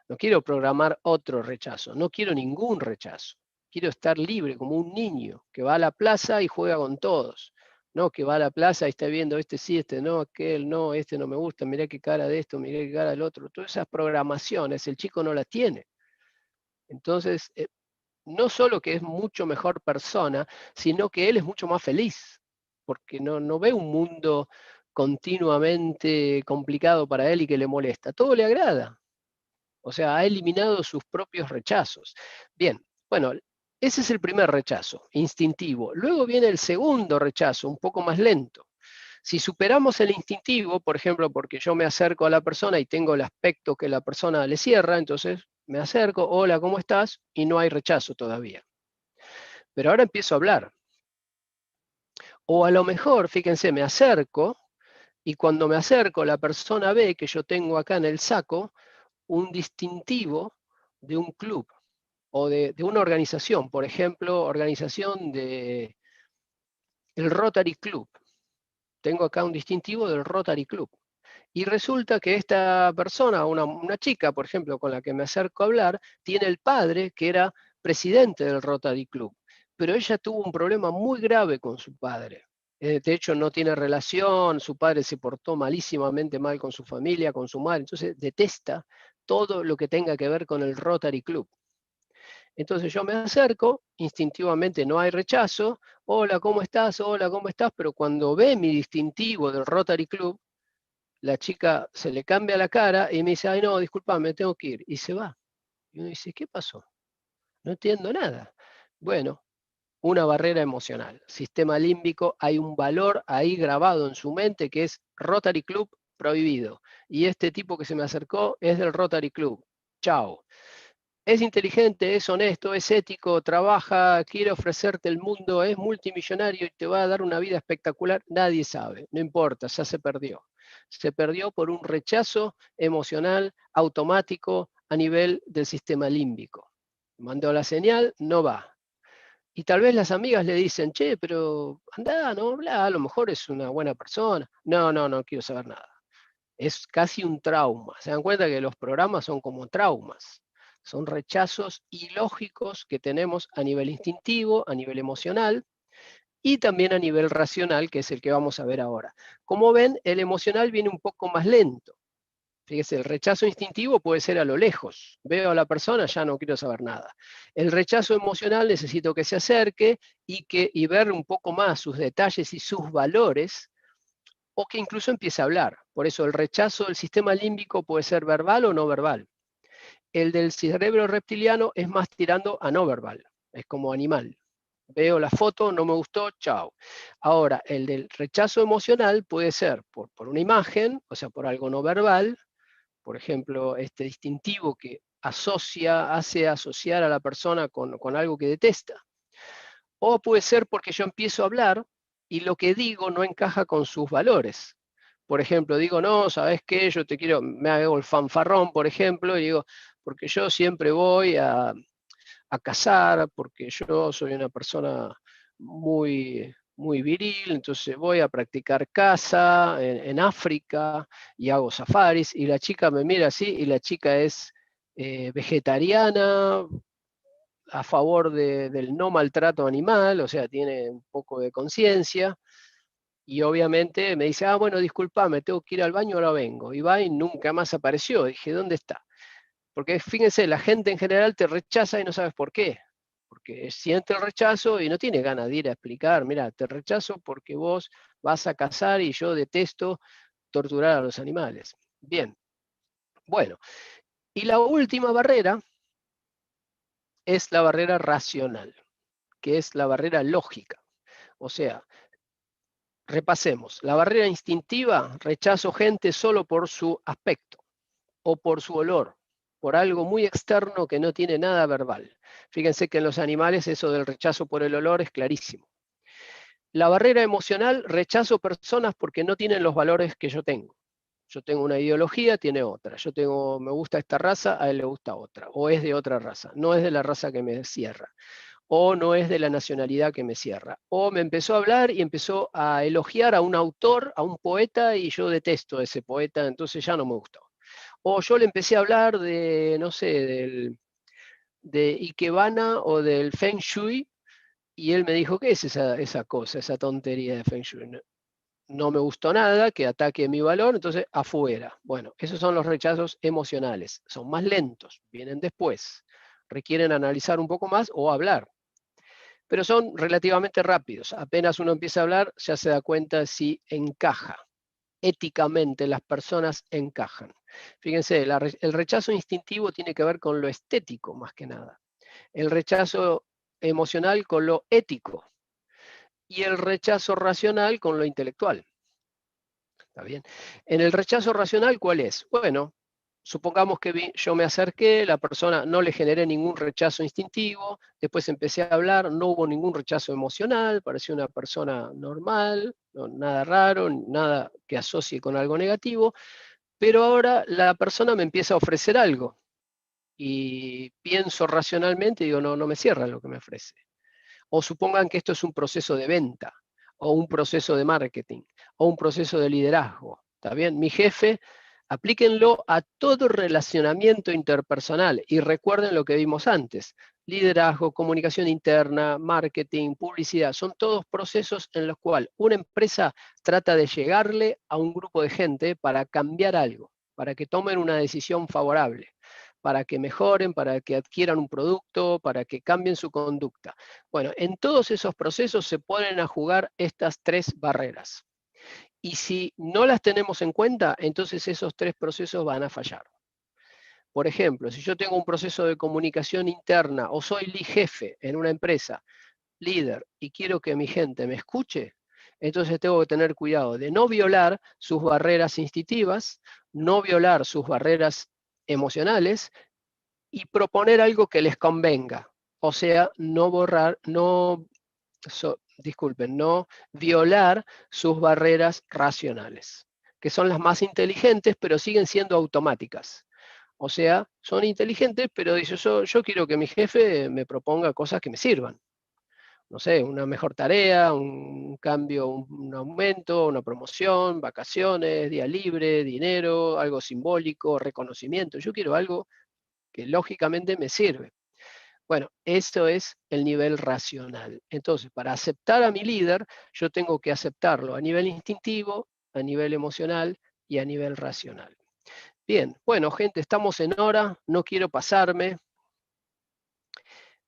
no quiero programar otro rechazo, no quiero ningún rechazo. Quiero estar libre como un niño que va a la plaza y juega con todos. No, que va a la plaza y está viendo este sí, este no, aquel no, este no me gusta, mirá qué cara de esto, mirá qué cara del otro. Todas esas programaciones el chico no las tiene. Entonces, no solo que es mucho mejor persona, sino que él es mucho más feliz, porque no ve un mundo continuamente complicado para él y que le molesta. Todo le agrada. O sea, ha eliminado sus propios rechazos. Bien, bueno, ese es el primer rechazo, instintivo. Luego viene el segundo rechazo, un poco más lento. Si superamos el instintivo, por ejemplo, porque yo me acerco a la persona y tengo el aspecto que la persona le cierra, entonces me acerco, hola, ¿cómo estás? Y no hay rechazo todavía. Pero ahora empiezo a hablar. O a lo mejor, fíjense, me acerco y cuando me acerco la persona ve que yo tengo acá en el saco un distintivo de un club o de una organización, por ejemplo, organización de el Rotary Club. Tengo acá un distintivo del Rotary Club. Y resulta que esta persona, una chica, por ejemplo, con la que me acerco a hablar, tiene el padre que era presidente del Rotary Club, pero ella tuvo un problema muy grave con su padre. De hecho, no tiene relación, su padre se portó malísimamente mal con su familia, con su madre, entonces detesta todo lo que tenga que ver con el Rotary Club. Entonces yo me acerco, instintivamente no hay rechazo, hola, ¿cómo estás? Hola, ¿cómo estás? Pero cuando ve mi distintivo del Rotary Club, la chica se le cambia la cara y me dice, ay no, disculpa, me tengo que ir. Y se va. Y uno dice, ¿qué pasó? No entiendo nada. Bueno, una barrera emocional. Sistema límbico, hay un valor ahí grabado en su mente que es Rotary Club prohibido. Y este tipo que se me acercó es del Rotary Club. Chao. Es inteligente, es honesto, es ético, trabaja, quiere ofrecerte el mundo, es multimillonario y te va a dar una vida espectacular. Nadie sabe, no importa, ya se perdió. Se perdió por un rechazo emocional automático a nivel del sistema límbico. Mandó la señal, no va. Y tal vez las amigas le dicen, che, pero anda, no habla, a lo mejor es una buena persona. No, no, no quiero saber nada. Es casi un trauma. Se dan cuenta que los programas son como traumas. Son rechazos ilógicos que tenemos a nivel instintivo, a nivel emocional y también a nivel racional, que es el que vamos a ver ahora. Como ven, el emocional viene un poco más lento. Fíjese, el rechazo instintivo puede ser a lo lejos. Veo a la persona, ya no quiero saber nada. El rechazo emocional necesito que se acerque y ver un poco más sus detalles y sus valores, o que incluso empiece a hablar. Por eso el rechazo del sistema límbico puede ser verbal o no verbal. El del cerebro reptiliano es más tirando a no verbal, es como animal. Veo la foto, no me gustó, chao. Ahora, el del rechazo emocional puede ser por una imagen, o sea, por algo no verbal, por ejemplo, este distintivo que hace asociar a la persona con algo que detesta. O puede ser porque yo empiezo a hablar y lo que digo no encaja con sus valores. Por ejemplo, digo, no, ¿sabes qué? Yo te quiero, me hago el fanfarrón, por ejemplo, y digo, porque yo siempre voy a cazar, porque yo soy una persona muy viril, entonces voy a practicar caza en África y hago safaris, y la chica me mira así, y la chica es vegetariana, a favor del no maltrato animal, o sea, tiene un poco de conciencia, y obviamente me dice, bueno, disculpame, tengo que ir al baño, ahora vengo. Y va y nunca más apareció. Dije, ¿dónde está? Porque fíjense, la gente en general te rechaza y no sabes por qué. Porque siente el rechazo y no tiene ganas de ir a explicar, mira, te rechazo porque vos vas a cazar y yo detesto torturar a los animales. Bien, bueno. Y la última barrera es la barrera racional, que es la barrera lógica. O sea, repasemos. La barrera instintiva, rechazo gente solo por su aspecto o por su olor, por algo muy externo que no tiene nada verbal. Fíjense que en los animales eso del rechazo por el olor es clarísimo. La barrera emocional, rechazo personas porque no tienen los valores que yo tengo. Yo tengo una ideología, tiene otra. Me gusta esta raza, a él le gusta otra. O es de otra raza. No es de la raza que me cierra. O no es de la nacionalidad que me cierra. O me empezó a hablar y empezó a elogiar a un autor, a un poeta, y yo detesto a ese poeta, entonces ya no me gustó. O yo le empecé a hablar de, no sé, de Ikebana o del Feng Shui, y él me dijo, ¿qué es esa cosa, esa tontería de Feng Shui? No me gustó nada, que ataque mi valor, entonces afuera. Bueno, esos son los rechazos emocionales. Son más lentos, vienen después. Requieren analizar un poco más o hablar. Pero son relativamente rápidos. Apenas uno empieza a hablar, ya se da cuenta si encaja. Éticamente las personas encajan. Fíjense, el rechazo instintivo tiene que ver con lo estético más que nada. El rechazo emocional con lo ético y el rechazo racional con lo intelectual. ¿Está bien? En el rechazo racional, ¿cuál es? Bueno, supongamos que yo me acerqué, la persona no le generé ningún rechazo instintivo, después empecé a hablar, no hubo ningún rechazo emocional, pareció una persona normal, no, nada raro, nada que asocie con algo negativo, pero ahora la persona me empieza a ofrecer algo y pienso racionalmente y digo, no, no me cierra lo que me ofrece. O supongan que esto es un proceso de venta, o un proceso de marketing, o un proceso de liderazgo. ¿Está bien? Mi jefe, aplíquenlo a todo relacionamiento interpersonal y recuerden lo que vimos antes. Liderazgo, comunicación interna, marketing, publicidad, son todos procesos en los cuales una empresa trata de llegarle a un grupo de gente para cambiar algo, para que tomen una decisión favorable, para que mejoren, para que adquieran un producto, para que cambien su conducta. Bueno, en todos esos procesos se ponen a jugar estas tres barreras. Y si no las tenemos en cuenta, entonces esos tres procesos van a fallar. Por ejemplo, si yo tengo un proceso de comunicación interna o soy jefe en una empresa, líder, y quiero que mi gente me escuche, entonces tengo que tener cuidado de no violar sus barreras instintivas, no violar sus barreras emocionales y proponer algo que les convenga. O sea, no violar sus barreras racionales, que son las más inteligentes, pero siguen siendo automáticas. O sea, son inteligentes, pero dice, yo quiero que mi jefe me proponga cosas que me sirvan. No sé, una mejor tarea, un cambio, un aumento, una promoción, vacaciones, día libre, dinero, algo simbólico, reconocimiento. Yo quiero algo que lógicamente me sirve. Bueno, eso es el nivel racional. Entonces, para aceptar a mi líder, yo tengo que aceptarlo a nivel instintivo, a nivel emocional y a nivel racional. Bien, bueno, gente, estamos en hora, no quiero pasarme.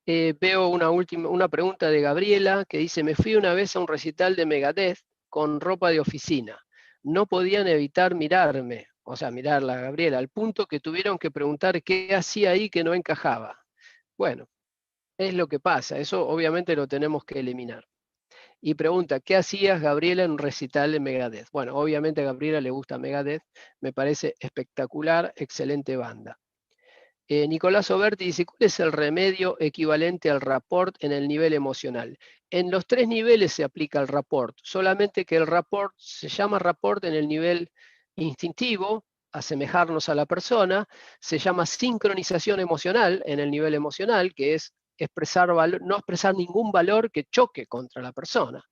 Veo una pregunta de Gabriela que dice, me fui una vez a un recital de Megadeth con ropa de oficina. No podían evitar mirarme, o sea, mirarla a Gabriela, al punto que tuvieron que preguntar qué hacía ahí que no encajaba. Bueno, es lo que pasa, eso obviamente lo tenemos que eliminar. Y pregunta, ¿qué hacías, Gabriela, en un recital de Megadeth? Bueno, obviamente a Gabriela le gusta Megadeth, me parece espectacular, excelente banda. Nicolás Oberti dice, ¿cuál es el remedio equivalente al rapport en el nivel emocional? En los tres niveles se aplica el rapport, solamente que el rapport se llama rapport en el nivel instintivo, asemejarnos a la persona, se llama sincronización emocional en el nivel emocional, que es no expresar ningún valor que choque contra la persona.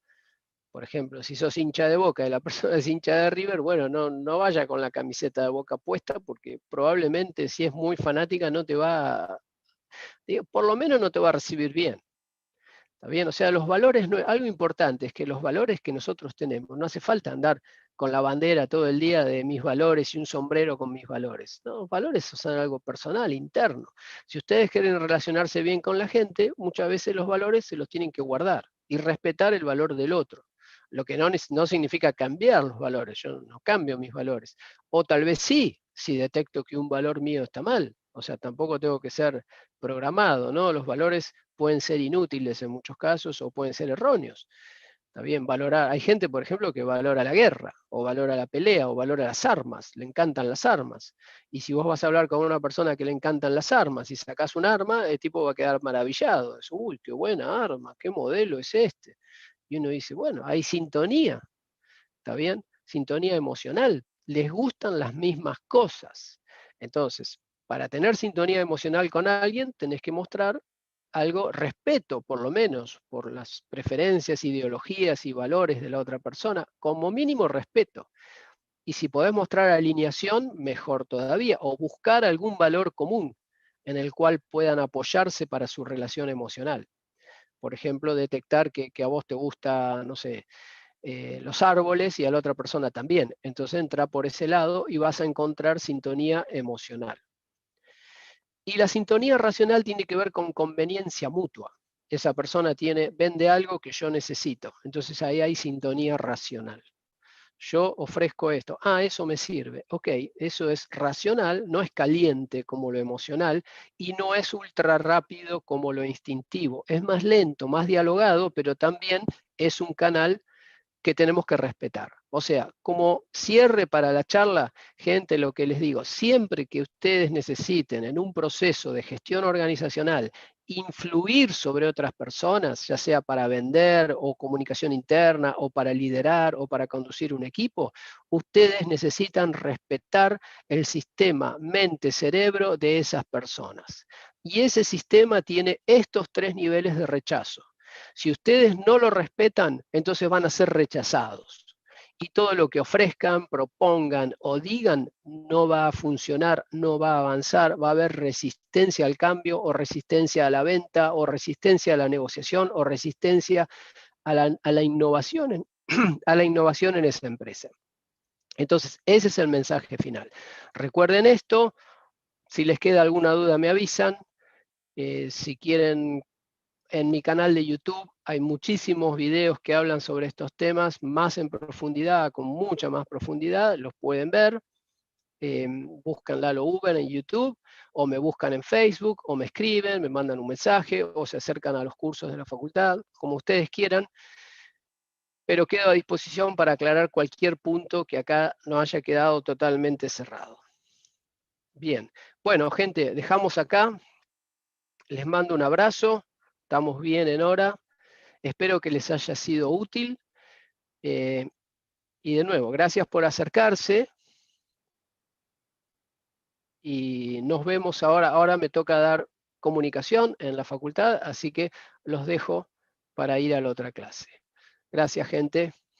Por ejemplo, si sos hincha de Boca y la persona es hincha de River, bueno, no vaya con la camiseta de Boca puesta porque probablemente si es muy fanática no te va, por lo menos no te va a recibir bien. ¿Está bien? O sea, los valores, algo importante es que los valores que nosotros tenemos, no hace falta andar con la bandera todo el día de mis valores y un sombrero con mis valores. No, valores son algo personal, interno. Si ustedes quieren relacionarse bien con la gente, muchas veces los valores se los tienen que guardar y respetar el valor del otro. Lo que no significa cambiar los valores, yo no cambio mis valores. O tal vez sí, si detecto que un valor mío está mal. O sea, tampoco tengo que ser programado, ¿no? Los valores pueden ser inútiles en muchos casos o pueden ser erróneos. Está bien, valorar. Hay gente, por ejemplo, que valora la guerra, o valora la pelea, o valora las armas, le encantan las armas. Y si vos vas a hablar con una persona que le encantan las armas y sacás un arma, el tipo va a quedar maravillado. Es, uy, qué buena arma, qué modelo es este. Y uno dice, bueno, hay sintonía, ¿está bien? Sintonía emocional, les gustan las mismas cosas. Entonces, para tener sintonía emocional con alguien, tenés que mostrar algo, respeto por lo menos, por las preferencias, ideologías y valores de la otra persona, como mínimo respeto. Y si podés mostrar alineación, mejor todavía, o buscar algún valor común en el cual puedan apoyarse para su relación emocional. Por ejemplo, detectar que a vos te gusta, no sé, los árboles y a la otra persona también. Entonces entra por ese lado y vas a encontrar sintonía emocional. Y la sintonía racional tiene que ver con conveniencia mutua. Esa persona vende algo que yo necesito. Entonces ahí hay sintonía racional. Yo ofrezco esto. Ah, eso me sirve. Ok, eso es racional, no es caliente como lo emocional y no es ultra rápido como lo instintivo. Es más lento, más dialogado, pero también es un canal que tenemos que respetar. O sea, como cierre para la charla, gente, lo que les digo, siempre que ustedes necesiten en un proceso de gestión organizacional influir sobre otras personas, ya sea para vender o comunicación interna o para liderar o para conducir un equipo, ustedes necesitan respetar el sistema mente-cerebro de esas personas. Y ese sistema tiene estos 3 niveles de rechazo. Si ustedes no lo respetan, entonces van a ser rechazados. Y todo lo que ofrezcan, propongan o digan no va a funcionar, no va a avanzar, va a haber resistencia al cambio o resistencia a la venta o resistencia a la negociación o resistencia a la innovación, a la innovación en esa empresa. Entonces, ese es el mensaje final. Recuerden esto, si les queda alguna duda me avisan, si quieren. En mi canal de YouTube hay muchísimos videos que hablan sobre estos temas más en profundidad, con mucha más profundidad, los pueden ver. Buscan Lalo Uber en YouTube, o me buscan en Facebook, o me escriben, me mandan un mensaje, o se acercan a los cursos de la facultad, como ustedes quieran. Pero quedo a disposición para aclarar cualquier punto que acá no haya quedado totalmente cerrado. Bien, bueno, gente, dejamos acá. Les mando un abrazo. Estamos bien en hora. Espero que les haya sido útil. Y de nuevo, gracias por acercarse. Y nos vemos ahora. Ahora me toca dar comunicación en la facultad, así que los dejo para ir a la otra clase. Gracias, gente.